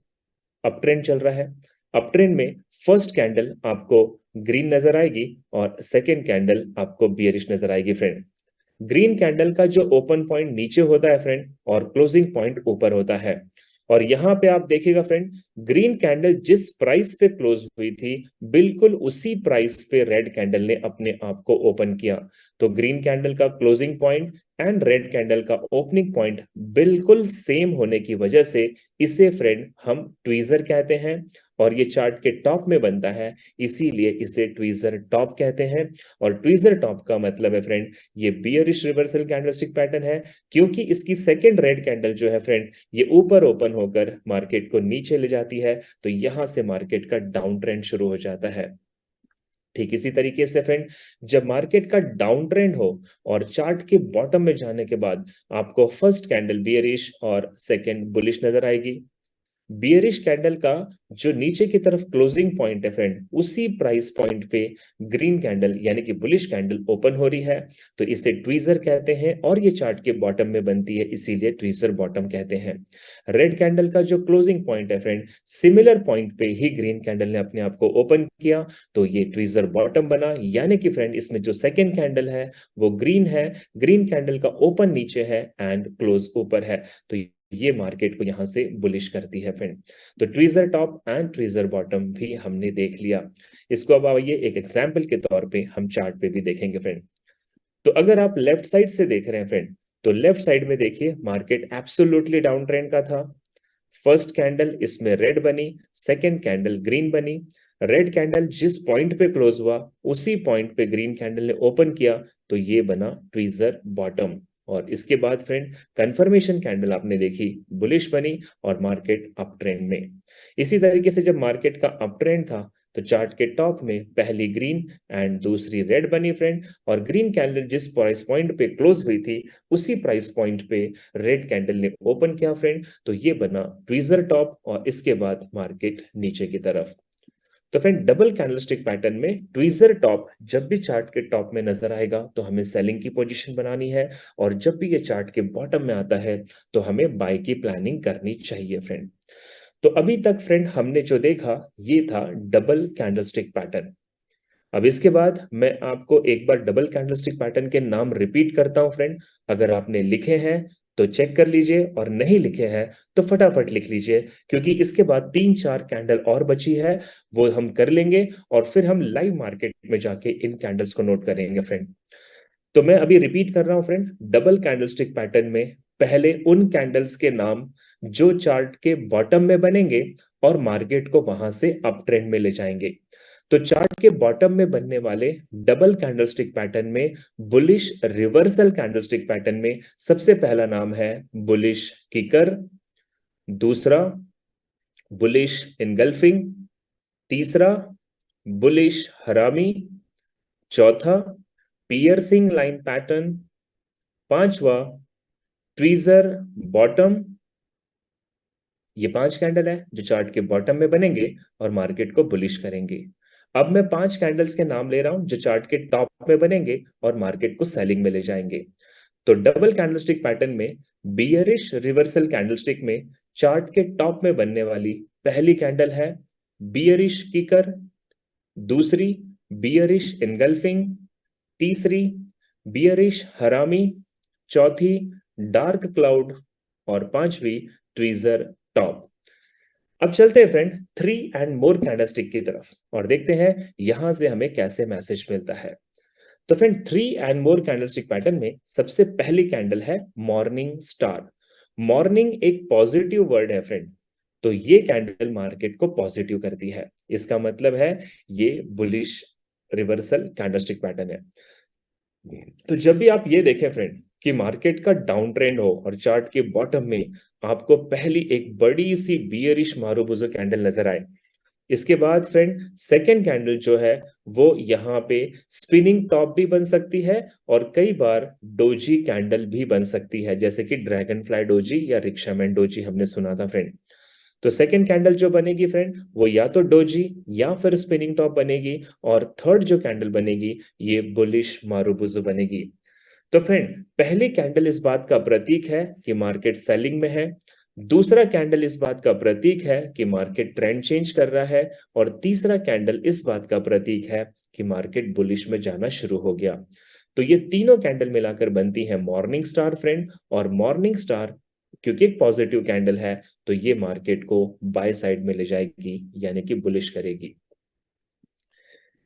A: अप ट्रेंड चल रहा है, अप ट्रेंड में फर्स्ट कैंडल आपको ग्रीन नजर आएगी और सेकेंड कैंडल आपको बियरिश नजर आएगी फ्रेंड। ग्रीन कैंडल का जो ओपन पॉइंट नीचे होता है फ्रेंड और क्लोजिंग पॉइंट ऊपर होता है। और यहां पे आप देखिएगा फ्रेंड, ग्रीन कैंडल जिस प्राइस पे क्लोज हुई थी बिल्कुल उसी प्राइस पे रेड कैंडल ने अपने आप को ओपन किया। तो ग्रीन कैंडल का closing point and red candle का ओपनिंग पॉइंट बिल्कुल सेम होने की वजह से इसे फ्रेंड हम ट्वीजर कहते हैं, और ये चार्ट के टॉप में बनता है, इसीलिए इसे ट्वीजर टॉप कहते हैं। और ट्वीजर टॉप का मतलब है फ्रेंड ये बियरिश रिवर्सल कैंडलस्टिक पैटर्न है, क्योंकि इसकी सेकेंड रेड कैंडल जो है फ्रेंड ये ऊपर ओपन होकर मार्केट को नीचे ले जाती है, तो यहां से मार्केट का डाउन ट्रेंड शुरू हो जाता है। ठीक इसी तरीके से फ्रेंड जब मार्केट का डाउन ट्रेंड हो और चार्ट के बॉटम में जाने के बाद आपको फर्स्ट कैंडल बियरिश और सेकेंड बुलिश नजर आएगी। बियरिश कैंडल का जो नीचे की तरफ क्लोजिंग पॉइंट है फ्रेंड उसी प्राइस पॉइंट पे ग्रीन कैंडल यानी कि बुलिश कैंडल ओपन हो रही है, तो इसे ट्वीजर कहते हैं, और ये चार्ट के बॉटम में बनती है इसीलिए ट्वीजर बॉटम कहते हैं। रेड कैंडल का जो क्लोजिंग पॉइंट है फ्रेंड सिमिलर पॉइंट पे ही ग्रीन कैंडल ने अपने आप को ओपन किया, तो ये ट्वीजर बॉटम बना। यानी कि फ्रेंड इसमें जो सेकेंड कैंडल है वो ग्रीन है, ग्रीन कैंडल का ओपन नीचे है एंड क्लोज ऊपर है, तो ये मार्केट को यहां से बुलिश करती है फ्रेंड। तो tweezer top and tweezer bottom भी हमने देख लिया। इसको अब आइए एक एग्जांपल के तौर पे हम चार्ट पे भी देखेंगे फ्रेंड। तो अगर आप लेफ्ट साइड से देख रहे हैं फ्रेंड, तो लेफ्ट साइड में देखिए मार्केट एब्सोल्युटली डाउन ट्रेंड का था। फर्स्ट कैंडल इसमें रेड बनी, सेकेंड कैंडल ग्रीन बनी। रेड कैंडल जिस पॉइंट पे क्लोज हुआ उसी पॉइंट पे ग्रीन कैंडल ने ओपन किया, तो ये बना ट्वीजर बॉटम। और इसके बाद फ्रेंड कंफर्मेशन कैंडल आपने देखी, बुलिश बनी और मार्केट अप ट्रेंड में। इसी तरीके से जब मार्केट का अप ट्रेंड था तो चार्ट के टॉप में पहली ग्रीन एंड दूसरी रेड बनी फ्रेंड, और ग्रीन कैंडल जिस प्राइस पॉइंट पे क्लोज हुई थी उसी प्राइस पॉइंट पे रेड कैंडल ने ओपन किया फ्रेंड, तो ये बना ट्वीजर टॉप और इसके बाद मार्केट नीचे की तरफ। तो फ्रेंड डबल कैंडलस्टिक पैटर्न में ट्वीजर टॉप जब भी चार्ट के टॉप में नजर आएगा तो हमें सेलिंग की पोजीशन बनानी है, और जब भी ये चार्ट के बॉटम में आता है तो हमें बाय की प्लानिंग करनी चाहिए फ्रेंड। तो अभी तक फ्रेंड हमने जो देखा ये था डबल कैंडलस्टिक पैटर्न। अब इसके बाद मैं आपको एक बार डबल कैंडलस्टिक पैटर्न के नाम रिपीट करता हूं फ्रेंड। अगर आपने लिखे हैं तो चेक कर लीजिए, और नहीं लिखे हैं तो फटाफट लिख लीजिए, क्योंकि इसके बाद 3-4 कैंडल और बची है, वो हम कर लेंगे और फिर हम लाइव मार्केट में जाके इन कैंडल्स को नोट करेंगे फ्रेंड। तो मैं अभी रिपीट कर रहा हूं फ्रेंड, डबल कैंडलस्टिक पैटर्न में पहले उन कैंडल्स के नाम जो चार्ट के बॉटम में बनेंगे और मार्केट को वहां से अप ट्रेंड में ले जाएंगे। तो चार्ट के बॉटम में बनने वाले डबल कैंडलस्टिक पैटर्न में बुलिश रिवर्सल कैंडलस्टिक पैटर्न में सबसे पहला नाम है बुलिश किकर, दूसरा बुलिश इनगल्फिंग, तीसरा बुलिश हरामी, चौथा पियर्सिंग लाइन पैटर्न, पांचवा ट्वीजर बॉटम। ये 5 कैंडल है जो चार्ट के बॉटम में बनेंगे और मार्केट को बुलिश करेंगे। अब मैं 5 कैंडल्स के नाम ले रहा हूं जो चार्ट के टॉप में बनेंगे और मार्केट को सेलिंग में ले जाएंगे। तो डबल कैंडलस्टिक पैटर्न में बियरिश रिवर्सल कैंडलस्टिक में चार्ट के टॉप में बनने वाली पहली कैंडल है बियरिश किकर, दूसरी बियरिश इनगल्फिंग, तीसरी बियरिश हरामी, चौथी डार्क क्लाउड और पांचवी ट्वीजर टॉप। अब चलते हैं फ्रेंड 3 एंड मोर कैंडलस्टिक की तरफ और देखते हैं यहां से हमें कैसे मैसेज मिलता है। तो friend 3 and more candlestick pattern में सबसे पहली कैंडल है मॉर्निंग स्टार। मॉर्निंग एक पॉजिटिव वर्ड है फ्रेंड, तो ये कैंडल मार्केट को पॉजिटिव करती है। इसका मतलब है ये बुलिश रिवर्सल कैंडलस्टिक पैटर्न है। तो जब भी आप ये देखें फ्रेंड कि मार्केट का डाउन ट्रेंड हो और चार्ट के बॉटम में आपको पहली एक बड़ी सी बियरिश मारूबुजो कैंडल नजर आए, इसके बाद फ्रेंड सेकेंड कैंडल जो है वो यहाँ पे स्पिनिंग टॉप भी बन सकती है और कई बार डोजी कैंडल भी बन सकती है, जैसे कि ड्रैगन फ्लाई डोजी या रिक्शामैन डोजी हमने सुना था फ्रेंड। तो सेकेंड कैंडल जो बनेगी फ्रेंड वो या तो डोजी या फिर स्पिनिंग टॉप बनेगी, और थर्ड जो कैंडल बनेगी ये बुलिश मारूबुजो बनेगी। तो फ्रेंड पहली कैंडल इस बात का प्रतीक है कि मार्केट सेलिंग में है, दूसरा कैंडल इस बात का प्रतीक है कि मार्केट ट्रेंड चेंज कर रहा है, और तीसरा कैंडल इस बात का प्रतीक है कि मार्केट बुलिश में जाना शुरू हो गया। तो ये तीनों कैंडल मिलाकर बनती है मॉर्निंग स्टार फ्रेंड, और मॉर्निंग स्टार क्योंकि एक पॉजिटिव कैंडल है तो ये मार्केट को बाय साइड में ले जाएगी, यानी कि बुलिश करेगी।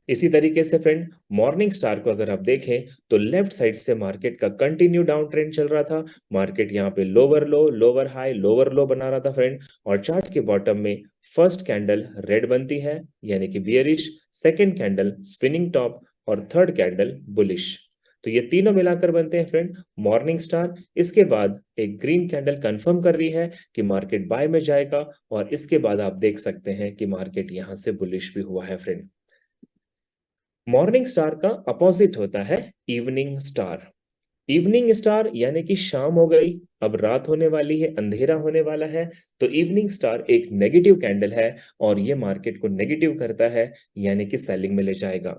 A: इसी तरीके से फ्रेंड मॉर्निंग स्टार को अगर आप देखें तो लेफ्ट साइड से मार्केट का कंटिन्यू डाउन ट्रेंड चल रहा था। मार्केट यहाँ पे लोअर लो, लोअर हाई, लोअर लो बना रहा था फ्रेंड, और चार्ट के बॉटम में फर्स्ट कैंडल रेड बनती है यानी कि bearish, second candle spinning top और थर्ड कैंडल बुलिश। तो ये तीनों मिलाकर बनते हैं फ्रेंड मॉर्निंग स्टार। इसके बाद एक ग्रीन कैंडल कंफर्म कर रही है कि मार्केट बाय में जाएगा, और इसके बाद आप देख सकते हैं कि मार्केट यहां से बुलिश भी हुआ है फ्रेंड। मॉर्निंग स्टार का अपोजिट होता है इवनिंग स्टार। इवनिंग स्टार यानी कि शाम हो गई, अब रात होने वाली है, अंधेरा होने वाला है, तो इवनिंग स्टार एक नेगेटिव कैंडल है और ये मार्केट को नेगेटिव करता है, यानी कि सेलिंग में ले जाएगा।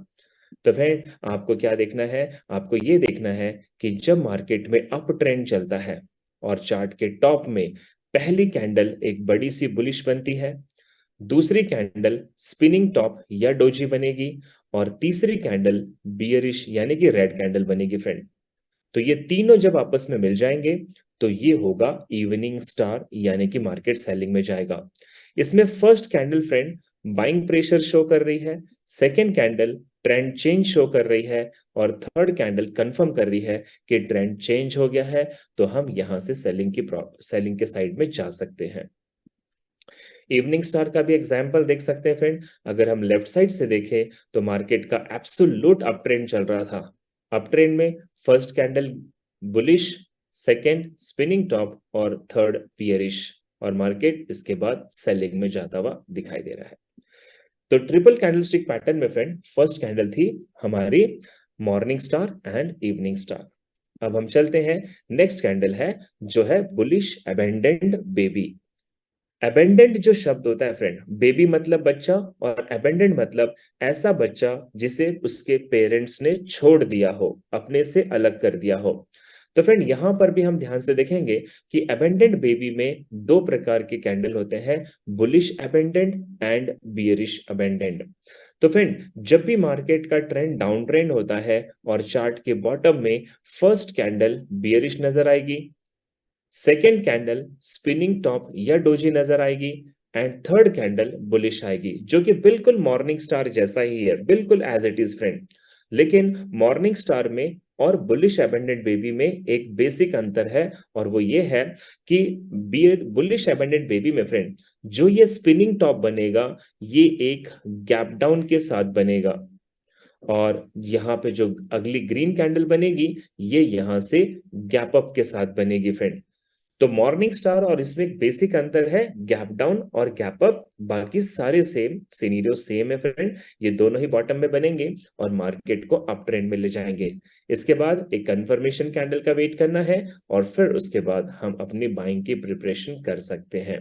A: तो फिर आपको क्या देखना है, आपको ये देखना है कि जब मार्केट में अप ट्रेंड चलता है और चार्ट के टॉप में पहली कैंडल एक बड़ी सी बुलिश बनती है, दूसरी कैंडल स्पिनिंग टॉप या डोजी बनेगी, और तीसरी कैंडल बियरिश यानी कि रेड कैंडल बनेगी फ्रेंड। तो ये तीनों जब आपस में मिल जाएंगे तो ये होगा इवनिंग स्टार, यानी कि मार्केट सेलिंग में जाएगा। इसमें first candle friend buying pressure show कर रही है, second candle trend change show कर रही है, और थर्ड कैंडल कंफर्म कर रही है कि ट्रेंड चेंज हो गया है, तो हम यहां से सेलिंग के साइड में जा सकते हैं। इवनिंग स्टार का भी एग्जाम्पल देख सकते हैं फ्रेंड। अगर हम लेफ्ट साइड से देखें तो मार्केट का एब्सोल्यूट अप ट्रेंड चल रहा था। अप ट्रेंड में first candle bullish, second spinning top और थर्ड बियरिश, और मार्केट इसके बाद सेलिंग में जाता हुआ दिखाई दे रहा है। तो ट्रिपल कैंडलस्टिक पैटर्न में फ्रेंड फर्स्ट कैंडल थी हमारी morning star and evening star. अब हम चलते हैं, नेक्स्ट कैंडल है जो है बुलिश अबेंडेंड बेबी। अबेंडेंट जो शब्द होता है फ्रेंड, बेबी मतलब बच्चा और अबेंडेंट मतलब ऐसा बच्चा जिसे उसके पेरेंट्स ने छोड़ दिया हो, अपने से अलग कर दिया हो। तो फ्रेंड यहां पर भी हम ध्यान से देखेंगे कि अबेंडेंट बेबी में दो प्रकार के कैंडल होते हैं, bullish abandoned and bearish abandoned. तो फ्रेंड जब भी मार्केट का ट्रेंड डाउन ट्रेंड होता है और चार्ट के बॉटम में फर्स्ट कैंडल बियरिश नजर आएगी, सेकेंड कैंडल स्पिनिंग टॉप या डोजी नजर आएगी एंड थर्ड कैंडल बुलिश आएगी, जो कि बिल्कुल मॉर्निंग स्टार जैसा ही है, बिल्कुल एज इट इज फ्रेंड। लेकिन मॉर्निंग स्टार में और बुलिश एबेंडेंट बेबी में एक बेसिक अंतर है, और वो ये है कि बुलिश एबेंडेंट बेबी में फ्रेंड जो ये स्पिनिंग टॉप बनेगा, ये एक गैप डाउन के साथ बनेगा, और यहाँ पे जो अगली ग्रीन कैंडल बनेगी ये यहाँ से गैप अप के साथ बनेगी फ्रेंड। तो मॉर्निंग स्टार और इसमें एक बेसिक अंतर है, गैप डाउन और गैप अप, बाकी सारे सेम, सिनेरियो सेम है फ्रेंड। ये दोनों ही बॉटम में बनेंगे और मार्केट को अप ट्रेंड में ले जाएंगे। इसके बाद एक कंफर्मेशन कैंडल का वेट करना है और फिर उसके बाद हम अपनी बाइंग की प्रिपरेशन कर सकते हैं।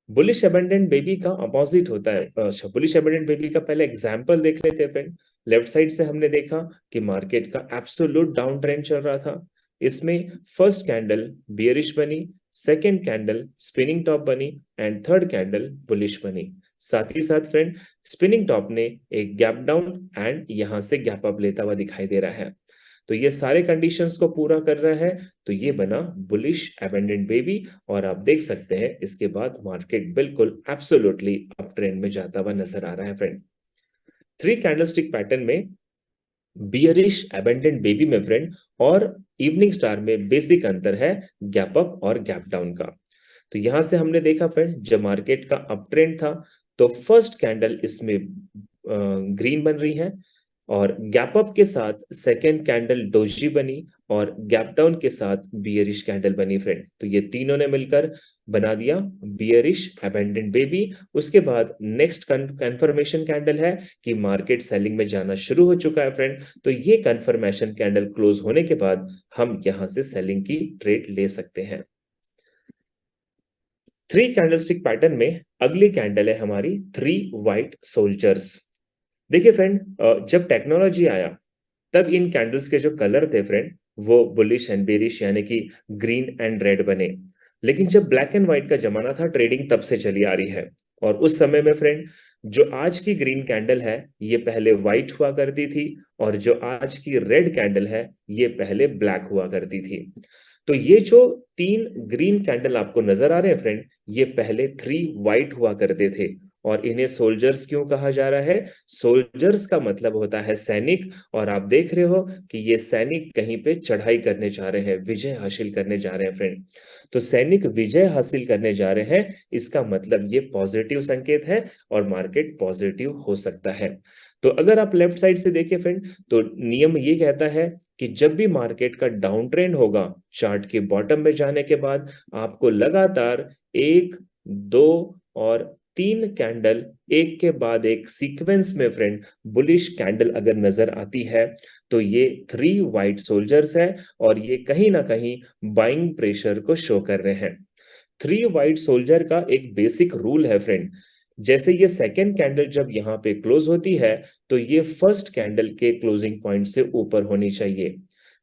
A: बुलिश अबंडेंट बेबी का अपोजिट होता है। बुलिश अबंडेंट बेबी का पहले एग्जांपल देख लेते हैं फ्रेंड। लेफ्ट साइड से हमने देखा कि मार्केट का एब्सोल्यूट डाउन ट्रेंड चल रहा था। इसमें फर्स्ट कैंडल बियरिश बनी, सेकेंड कैंडल स्पिनिंग टॉप बनी एंड थर्ड कैंडल बुलिश बनी। साथ ही साथ फ्रेंड स्पिनिंग टॉप ने एक गैप डाउन एंड यहां से गैप अप लेता हुआ दिखाई दे रहा है। तो ये सारे कंडीशंस को पूरा कर रहा है, तो ये बना बुलिश अबंडेंट बेबी। और आप देख सकते हैं इसके बाद मार्केट बिल्कुल एब्सोल्युटली अप ट्रेंड में जाता हुआ नजर आ रहा है फ्रेंड। थ्री कैंडलस्टिक पैटर्न में बियरिश अबंडेंट बेबी में फ्रेंड और इवनिंग स्टार में बेसिक अंतर है गैप अप और गैप डाउन का। तो यहां से हमने देखा फ्रेंड जब मार्केट का अप ट्रेंड था तो फर्स्ट कैंडल इसमें ग्रीन बन रही है, और गैप अप के साथ सेकेंड कैंडल डोजी बनी और गैप डाउन के साथ बियरिश कैंडल बनी फ्रेंड। तो ये तीनों ने मिलकर बना दिया बियरिश अबेंडेंट बेबी। उसके बाद नेक्स्ट कंफर्मेशन कैंडल है कि मार्केट सेलिंग में जाना शुरू हो चुका है फ्रेंड। तो ये कंफर्मेशन कैंडल क्लोज होने के बाद हम यहां से सेलिंग की ट्रेड ले सकते हैं। थ्री कैंडलस्टिक पैटर्न में अगली कैंडल है हमारी थ्री व्हाइट सोल्जर्स। देखिए फ्रेंड जब टेक्नोलॉजी आया तब इन कैंडल्स के जो कलर थे फ्रेंड वो बुलिश एंड बेरिश यानी कि ग्रीन एंड रेड बने। लेकिन जब ब्लैक एंड व्हाइट का जमाना था, ट्रेडिंग तब से चली आ रही है। और उस समय में फ्रेंड जो आज की ग्रीन कैंडल है ये पहले व्हाइट हुआ करती थी, और जो आज की रेड कैंडल है ये पहले ब्लैक हुआ करती थी। तो ये जो तीन ग्रीन कैंडल आपको नजर आ रहे हैं फ्रेंड, ये पहले थ्री व्हाइट हुआ करते थे। और इन्हें सोल्जर्स क्यों कहा जा रहा है? सोल्जर्स का मतलब होता है सैनिक। और आप देख रहे हो कि ये सैनिक कहीं पे चढ़ाई करने जा रहे हैं, विजय हासिल करने जा रहे हैं फ्रेंड। तो सैनिक विजय हासिल करने जा रहे हैं, इसका मतलब ये पॉजिटिव संकेत है और मार्केट पॉजिटिव हो सकता है। तो अगर आप लेफ्ट साइड से देखें फ्रेंड, तो नियम ये कहता है कि जब भी मार्केट का डाउन ट्रेंड होगा, चार्ट के बॉटम में जाने के बाद आपको लगातार एक, दो और तीन कैंडल एक के बाद एक सीक्वेंस में फ्रेंड बुलिश कैंडल अगर नजर आती है तो ये थ्री व्हाइट सोल्जर्स है, और ये कहीं ना कहीं बाइंग प्रेशर को शो कर रहे हैं। थ्री व्हाइट सोल्जर का एक बेसिक रूल है फ्रेंड, जैसे ये सेकेंड कैंडल जब यहाँ पे क्लोज होती है तो ये फर्स्ट कैंडल के क्लोजिंग पॉइंट से ऊपर होनी चाहिए।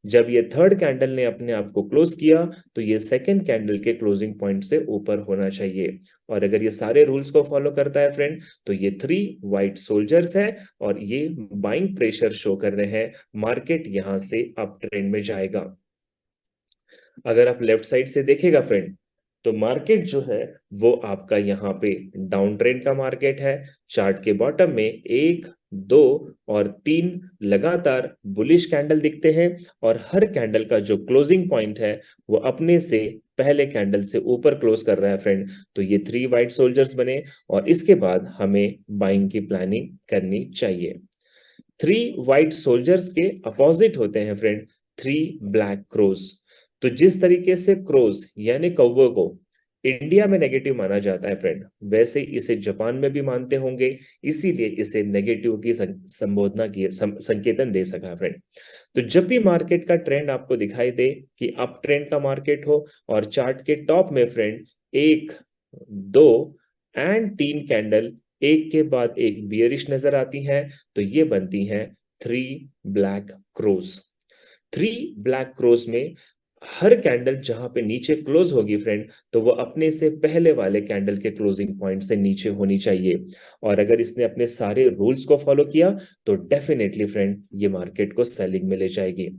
A: जब ये थर्ड कैंडल ने अपने आप को क्लोज किया तो ये सेकेंड कैंडल के क्लोजिंग पॉइंट से ऊपर होना चाहिए। और अगर ये सारे रूल्स को फॉलो करता है फ्रेंड तो ये थ्री व्हाइट सोल्जर्स है और ये बाइंग प्रेशर शो कर रहे हैं, मार्केट यहां से अप ट्रेंड में जाएगा। अगर आप लेफ्ट साइड से देखेगा फ्रेंड तो मार्केट जो है वो आपका यहाँ पे डाउन ट्रेंड का मार्केट है। चार्ट के बॉटम में एक, दो और तीन लगातार बुलिश कैंडल दिखते हैं, और हर कैंडल का जो क्लोजिंग पॉइंट है वो अपने से पहले कैंडल से ऊपर क्लोज कर रहा है फ्रेंड। तो ये थ्री व्हाइट सोल्जर्स बने और इसके बाद हमें बाइंग की प्लानिंग करनी चाहिए। थ्री व्हाइट सोल्जर्स के अपोजिट होते हैं फ्रेंड थ्री ब्लैक क्रोज। तो जिस तरीके से क्रोज यानी कौवे को इंडिया में नेगेटिव माना जाता है फ्रेंड, वैसे इसे जापान में भी मानते होंगे, इसीलिए इसे नेगेटिव की संबोधना की संकेतन दे सका फ्रेंड। तो जब भी मार्केट का ट्रेंड आपको दिखाई दे कि अप ट्रेंड का मार्केट हो और चार्ट के टॉप में फ्रेंड एक दो एंड तीन कैंडल एक के बाद एक बियरिश नजर आती हैं, तो ये बनती हैं three black cross. Three black cross में हर कैंडल जहां पे नीचे क्लोज होगी फ्रेंड, तो वो अपने से पहले वाले कैंडल के क्लोजिंग पॉइंट से नीचे होनी चाहिए। और अगर इसने अपने सारे रूल्स को फॉलो किया तो डेफिनेटली फ्रेंड ये मार्केट को सेलिंग में ले जाएगी।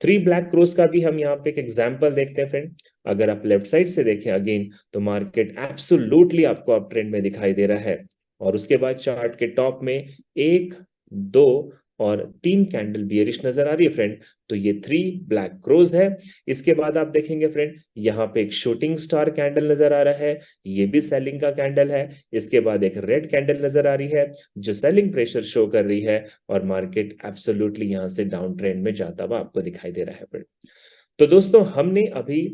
A: थ्री ब्लैक क्रोस का भी हम यहाँ पे एक एग्जांपल देखते हैं फ्रेंड। अगर आप लेफ्ट साइड से देखें अगेन, तो मार्केट एब्सोल्युटली आपको अप ट्रेंड में दिखाई दे रहा है। और उसके बाद चार्ट के टॉप में एक, दो और तीन कैंडल बियरिश नजर आ रही है फ्रेंड, तो ये थ्री ब्लैक क्रोज है। इसके बाद आप देखेंगे फ्रेंड, यहाँ पे एक शूटिंग स्टार कैंडल नजर आ रहा है, ये भी सेलिंग का कैंडल है। इसके बाद एक रेड कैंडल नजर आ रही है जो सेलिंग प्रेशर शो कर रही है, और मार्केट एब्सोल्युटली यहां से डाउन ट्रेंड में जाता हुआ आपको दिखाई दे रहा है फ्रेंड। तो दोस्तों हमने अभी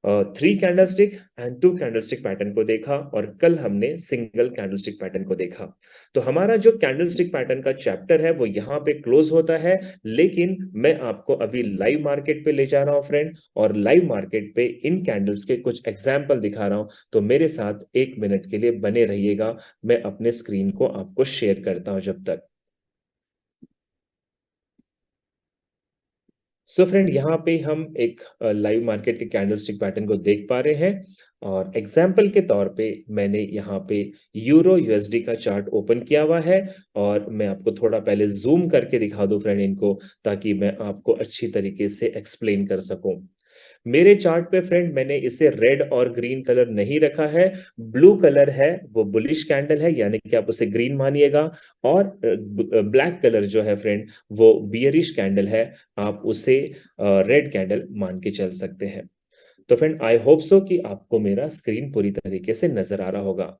A: three candlestick and two candlestick pattern को देखा, और कल हमने सिंगल कैंडलस्टिक पैटर्न को देखा। तो हमारा जो कैंडलस्टिक पैटर्न का चैप्टर है वो यहाँ पे क्लोज होता है। लेकिन मैं आपको अभी लाइव मार्केट पे ले जा रहा हूँ फ्रेंड, और लाइव मार्केट पे इन कैंडल्स के कुछ एग्जाम्पल दिखा रहा हूँ। तो मेरे साथ 1 मिनट के लिए बने रहिएगा, मैं अपने स्क्रीन को आपको शेयर करता हूं जब तक। सो फ्रेंड, यहाँ पे हम एक लाइव मार्केट के कैंडलस्टिक पैटर्न को देख पा रहे हैं, और एग्जाम्पल के तौर पे मैंने यहाँ पे यूरो यूएसडी का चार्ट ओपन किया हुआ है। और मैं आपको थोड़ा पहले जूम करके दिखा दूं फ्रेंड इनको, ताकि मैं आपको अच्छी तरीके से एक्सप्लेन कर सकूं। मेरे चार्ट पे फ्रेंड मैंने इसे रेड और ग्रीन कलर नहीं रखा है। ब्लू कलर है वो बुलिश कैंडल है, यानी कि आप उसे ग्रीन मानिएगा। और ब्लैक कलर जो है फ्रेंड वो बियरिश कैंडल है, आप उसे रेड कैंडल मान के चल सकते हैं। तो फ्रेंड आई होप सो कि आपको मेरा स्क्रीन पूरी तरीके से नजर आ रहा होगा।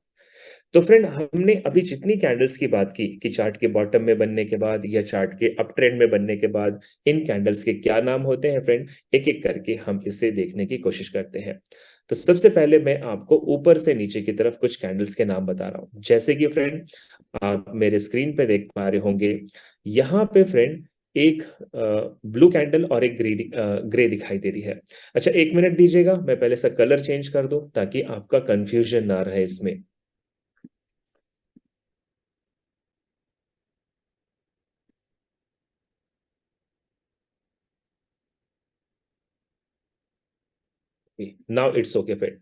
A: तो फ्रेंड हमने अभी जितनी कैंडल्स की बात की कि चार्ट के बॉटम में बनने के बाद या चार्ट के अप ट्रेंड में बनने के बाद इन कैंडल्स के क्या नाम होते हैं फ्रेंड, एक एक करके हम इसे देखने की कोशिश करते हैं। तो सबसे पहले मैं आपको ऊपर से नीचे की तरफ कुछ कैंडल्स के नाम बता रहा हूं। जैसे कि फ्रेंड आप मेरे स्क्रीन पे देख पा रहे होंगे, यहाँ पे फ्रेंड एक ब्लू कैंडल और एक ग्रे दिखाई दे रही है। अच्छा, 1 मिनट दीजिएगा, मैं पहले से कलर चेंज कर दूं ताकि आपका कंफ्यूजन ना रहे इसमें। Now it's okay friend.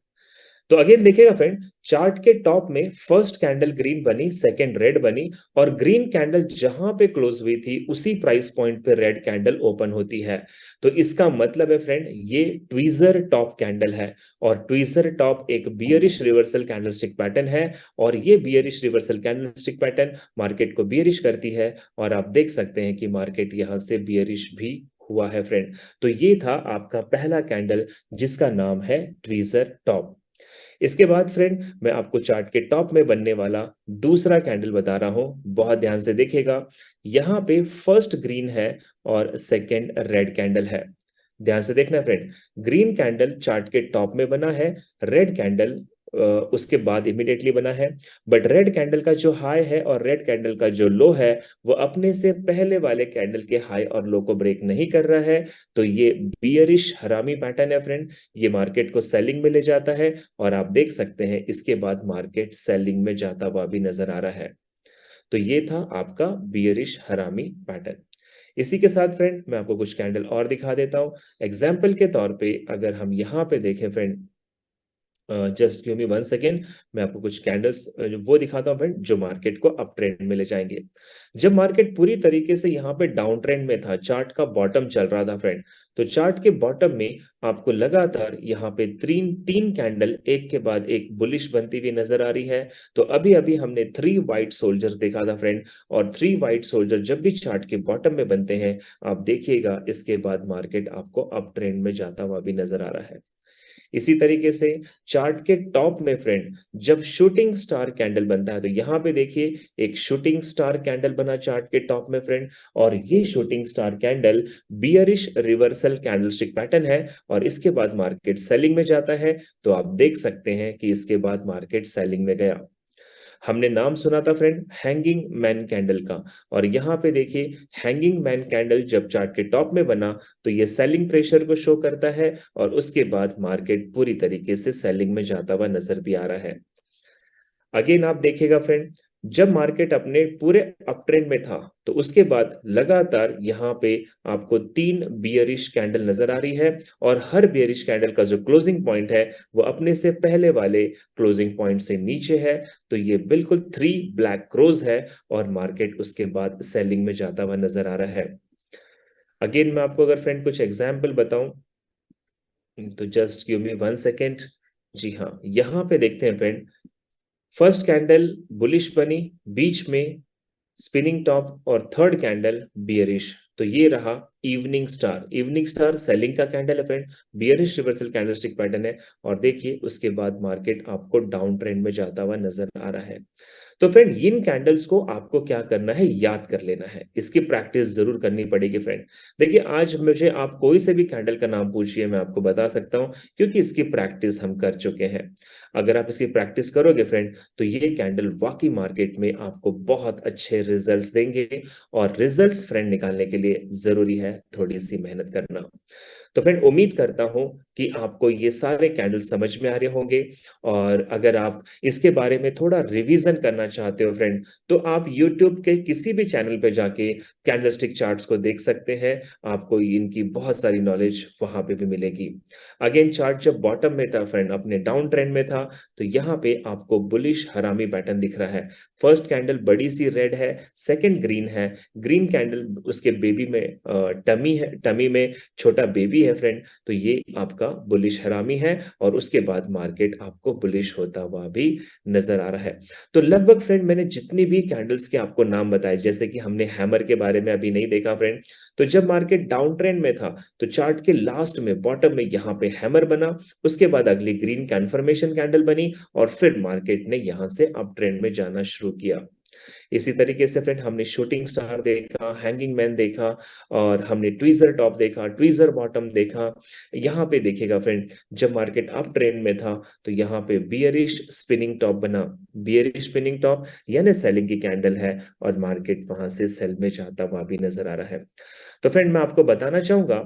A: तो अगेन देखिएगा फ्रेंड, चार्ट के टॉप में फर्स्ट कैंडल ग्रीन बनी, सेकंड रेड बनी, और ग्रीन कैंडल जहां पे क्लोज हुई थी उसी प्राइस पॉइंट पे रेड कैंडल ओपन होती है। तो इसका मतलब है फ्रेंड ये ट्वीजर टॉप कैंडल है, और ट्वीजर टॉप एक बियरिश रिवर्सल कैंडलस्टिक पैटर्न है। और ये bearish reversal candlestick pattern market को बियरिश करती है, और आप देख सकते हैं कि मार्केट यहां से बियरिश भी हुआ है फ्रेंड। तो ये था आपका पहला कैंडल जिसका नाम है ट्वीजर टॉप। इसके बाद फ्रेंड मैं आपको चार्ट के टॉप में बनने वाला दूसरा कैंडल बता रहा हूं, बहुत ध्यान से देखिएगा। यहां पे फर्स्ट ग्रीन है और सेकंड रेड कैंडल है। ध्यान से देखना फ्रेंड, ग्रीन कैंडल चार्ट के टॉप में बना है, रेड कैंडल उसके बाद इमीडिएटली बना है। बट रेड कैंडल का जो हाई है और रेड कैंडल का जो लो है वो अपने से पहले वाले कैंडल के हाई और लो को ब्रेक नहीं कर रहा है। तो ये बियरिश हरामी पैटर्न है फ्रेंड, ये मार्केट को सेलिंग में ले जाता है। और आप देख सकते हैं इसके बाद मार्केट सेलिंग में जाता हुआ भी नजर आ रहा है। तो ये था आपका बियरिश हरामी पैटर्न। इसी के साथ फ्रेंड मैं आपको कुछ कैंडल और दिखा देता हूं। एग्जाम्पल के तौर पे अगर हम यहाँ पे देखें friend, just give me 1 second, मैं आपको कुछ कैंडल्स वो दिखाता हूँ फ्रेंड जो मार्केट को अप ट्रेंड में ले जाएंगे। जब मार्केट पूरी तरीके से यहाँ पे डाउन ट्रेंड में था, चार्ट का बॉटम चल रहा था फ्रेंड, तो चार्ट के बॉटम में आपको लगातार यहाँ पे तीन तीन कैंडल एक के बाद एक बुलिश बनती हुई नजर आ रही है। तो अभी अभी हमने थ्री व्हाइट सोल्जर देखा था फ्रेंड, और थ्री व्हाइट सोल्जर जब भी चार्ट के बॉटम में बनते हैं, आप देखिएगा इसके बाद मार्केट आपको अप ट्रेंड में जाता हुआ भी नजर आ रहा है। इसी तरीके से चार्ट के टॉप में फ्रेंड जब शूटिंग स्टार कैंडल बनता है, तो यहां पे देखिए एक शूटिंग स्टार कैंडल बना चार्ट के टॉप में फ्रेंड, और ये shooting star candle bearish reversal candlestick pattern है, और इसके बाद मार्केट सेलिंग में जाता है। तो आप देख सकते हैं कि इसके बाद मार्केट सेलिंग में गया। हमने नाम सुना था फ्रेंड हैंगिंग मैन कैंडल का, और यहाँ पे देखिए हैंगिंग मैन कैंडल जब चार्ट के टॉप में बना तो ये सेलिंग प्रेशर को शो करता है और उसके बाद मार्केट पूरी तरीके से सेलिंग में जाता हुआ नजर भी आ रहा है। अगेन आप देखिएगा फ्रेंड, जब मार्केट अपने पूरे अप ट्रेंड में था तो उसके बाद लगातार यहाँ पे आपको 3 बियरिश कैंडल नजर आ रही है, और हर बियरिश कैंडल का जो क्लोजिंग पॉइंट है वो अपने से पहले वाले क्लोजिंग पॉइंट से नीचे है। तो ये बिल्कुल 3 ब्लैक क्रोज है और मार्केट उसके बाद सेलिंग में जाता हुआ नजर आ रहा है। अगेन मैं आपको अगर फ्रेंड कुछ एग्जाम्पल बताऊं तो जस्ट गिव मी 1 सेकेंड। जी हाँ, यहाँ पे देखते हैं फ्रेंड, फर्स्ट कैंडल बुलिश बनी, बीच में स्पिनिंग टॉप, और थर्ड कैंडल बियरिश। तो ये रहा evening star. Evening star selling का कैंडल है friend, bearish reversal candlestick pattern है, और देखिए उसके बाद मार्केट आपको डाउन ट्रेंड में जाता हुआ नजर आ रहा है। तो फ्रेंड इन कैंडल्स को आपको क्या करना है, याद कर लेना है, इसकी प्रैक्टिस जरूर करनी पड़ेगी फ्रेंड। देखिए आज मुझे आप कोई से भी कैंडल का नाम पूछिए, मैं आपको बता सकता हूं, क्योंकि इसकी प्रैक्टिस हम कर चुके हैं। अगर आप इसकी प्रैक्टिस करोगे फ्रेंड तो ये कैंडल वाकई मार्केट में आपको बहुत अच्छे रिजल्ट्स देंगे, और रिजल्ट्स फ्रेंड निकालने के लिए जरूरी है थोड़ी सी मेहनत करना। तो फ्रेंड उम्मीद करता हूं कि आपको ये सारे कैंडल समझ में आ रहे होंगे, और अगर आप इसके बारे में थोड़ा रिवीजन करना चाहते हो फ्रेंड तो आप YouTube के किसी भी चैनल पे जाके कैंडलस्टिक चार्ट्स को देख सकते हैं, आपको इनकी बहुत सारी नॉलेज वहां पे भी मिलेगी। अगेन चार्ट जब बॉटम में था फ्रेंड, अपने डाउन ट्रेंड में था, तो यहाँ पे आपको बुलिश हरामी पैटर्न दिख रहा है। फर्स्ट कैंडल बड़ी सी रेड है, सेकंड ग्रीन है, ग्रीन कैंडल उसके बेबी में टमी है, टमी में छोटा बेबी है फ्रेंड, तो ये आपका बुलिश हरामी है, और उसके बाद मार्केट आपको बुलिश होता हुआ भी नजर आ रहा है। तो लगभग फ्रेंड मैंने जितनी भी कैंडल्स के आपको नाम बताए, जैसे कि हमने हैमर के बारे में अभी नहीं देखा फ्रेंड, तो जब मार्केट डाउन ट्रेंड में था तो चार्ट के लास्ट में बॉटम में यहाँ पे हैमर बना, उसके बाद अगली ग्रीन कन्फर्मेशन कैंडल बनी, और फिर मार्केट ने यहां से अप ट्रेंड में जाना शुरू किया। इसी तरीके से फ्रेंड हमने शूटिंग स्टार देखा, हैंगिंग मैन देखा, और हमने ट्वीजर टॉप देखा, ट्वीजर बॉटम देखा। यहाँ पे देखिएगा फ्रेंड, जब मार्केट अप ट्रेंड में था तो यहाँ पे बियरिश स्पिनिंग टॉप बना, बियरिश स्पिनिंग टॉप यानी सेलिंग की कैंडल है, और मार्केट वहां से सेल में जाता हुआ भी नजर आ रहा है। तो फ्रेंड मैं आपको बताना चाहूंगा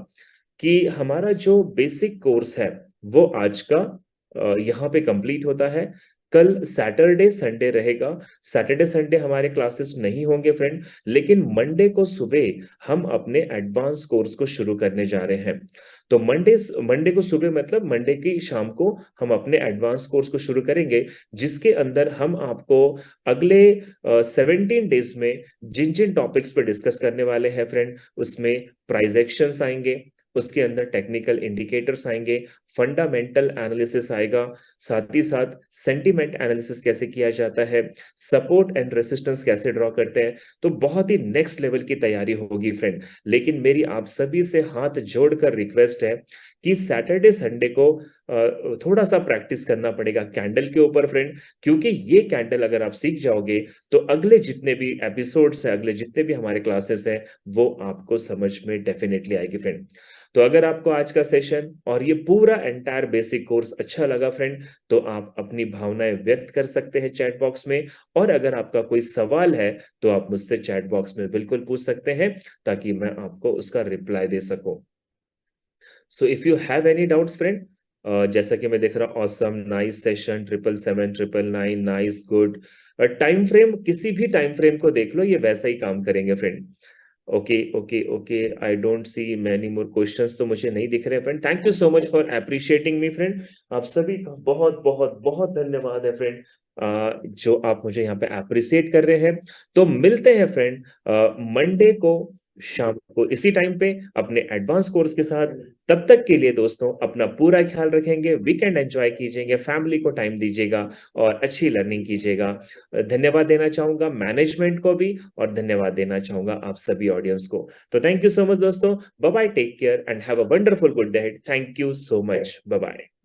A: कि हमारा जो बेसिक कोर्स है वो आज का यहाँ पे कंप्लीट होता है। कल सैटरडे संडे रहेगा, सैटरडे संडे हमारे क्लासेस नहीं होंगे फ्रेंड, लेकिन मंडे को सुबह हम अपने एडवांस कोर्स को शुरू करने जा रहे हैं। तो मंडे को सुबह मतलब मंडे की शाम को हम अपने एडवांस कोर्स को शुरू करेंगे, जिसके अंदर हम आपको अगले 17 डेज में जिन जिन टॉपिक्स पर डिस्कस करने वाले हैं फ्रेंड, उसमें प्राइस एक्शंस आएंगे, उसके अंदर टेक्निकल इंडिकेटर्स आएंगे, फंडामेंटल एनालिसिस आएगा, साथ ही साथ सेंटीमेंट एनालिसिस कैसे किया जाता है, सपोर्ट एंड रेसिस्टेंस कैसे ड्रॉ करते हैं। तो बहुत ही नेक्स्ट लेवल की तैयारी होगी फ्रेंड। लेकिन मेरी आप सभी से हाथ जोड़कर रिक्वेस्ट है कि सैटरडे संडे को थोड़ा सा प्रैक्टिस करना पड़ेगा कैंडल के ऊपर फ्रेंड, क्योंकि ये कैंडल अगर आप सीख जाओगे तो अगले जितने भी एपिसोड्स है, अगले जितने भी हमारे क्लासेस हैं, वो आपको समझ में डेफिनेटली आएगी फ्रेंड। तो अगर आपको आज का सेशन और ये पूरा एंटायर बेसिक कोर्स अच्छा लगा फ्रेंड, तो आप अपनी भावनाएं व्यक्त कर सकते हैं चैट बॉक्स में, और अगर आपका कोई सवाल है तो आप मुझसे चैट बॉक्स में बिल्कुल पूछ सकते हैं, ताकि मैं आपको उसका रिप्लाई दे सकूं। So if you have any doubts friend, जैसा कि मैं देख रहा हूँ awesome, nice session, 777, 999, nice, good. Time frame, किसी भी टाइम फ्रेम को देख लो, ये वैसा ही काम करेंगे friend. Okay okay okay, I don't see many more questions, तो मुझे नहीं दिख रहे friend. Thank you so much for appreciating me friend. आप सभी का बहुत बहुत बहुत धन्यवाद है फ्रेंड, जो आप मुझे यहाँ पे अप्रिशिएट कर रहे हैं। तो मिलते हैं फ्रेंड मंडे को शाम को इसी टाइम पे अपने एडवांस कोर्स के साथ। तब तक के लिए दोस्तों अपना पूरा ख्याल रखेंगे, वीकेंड एंजॉय कीजिएगा, फैमिली को टाइम दीजिएगा, और अच्छी लर्निंग कीजिएगा। धन्यवाद देना चाहूंगा मैनेजमेंट को भी, और धन्यवाद देना चाहूंगा आप सभी ऑडियंस को। तो थैंक यू सो मच दोस्तों, bye bye, take care and have a wonderful good day. Thank you so much, bye bye.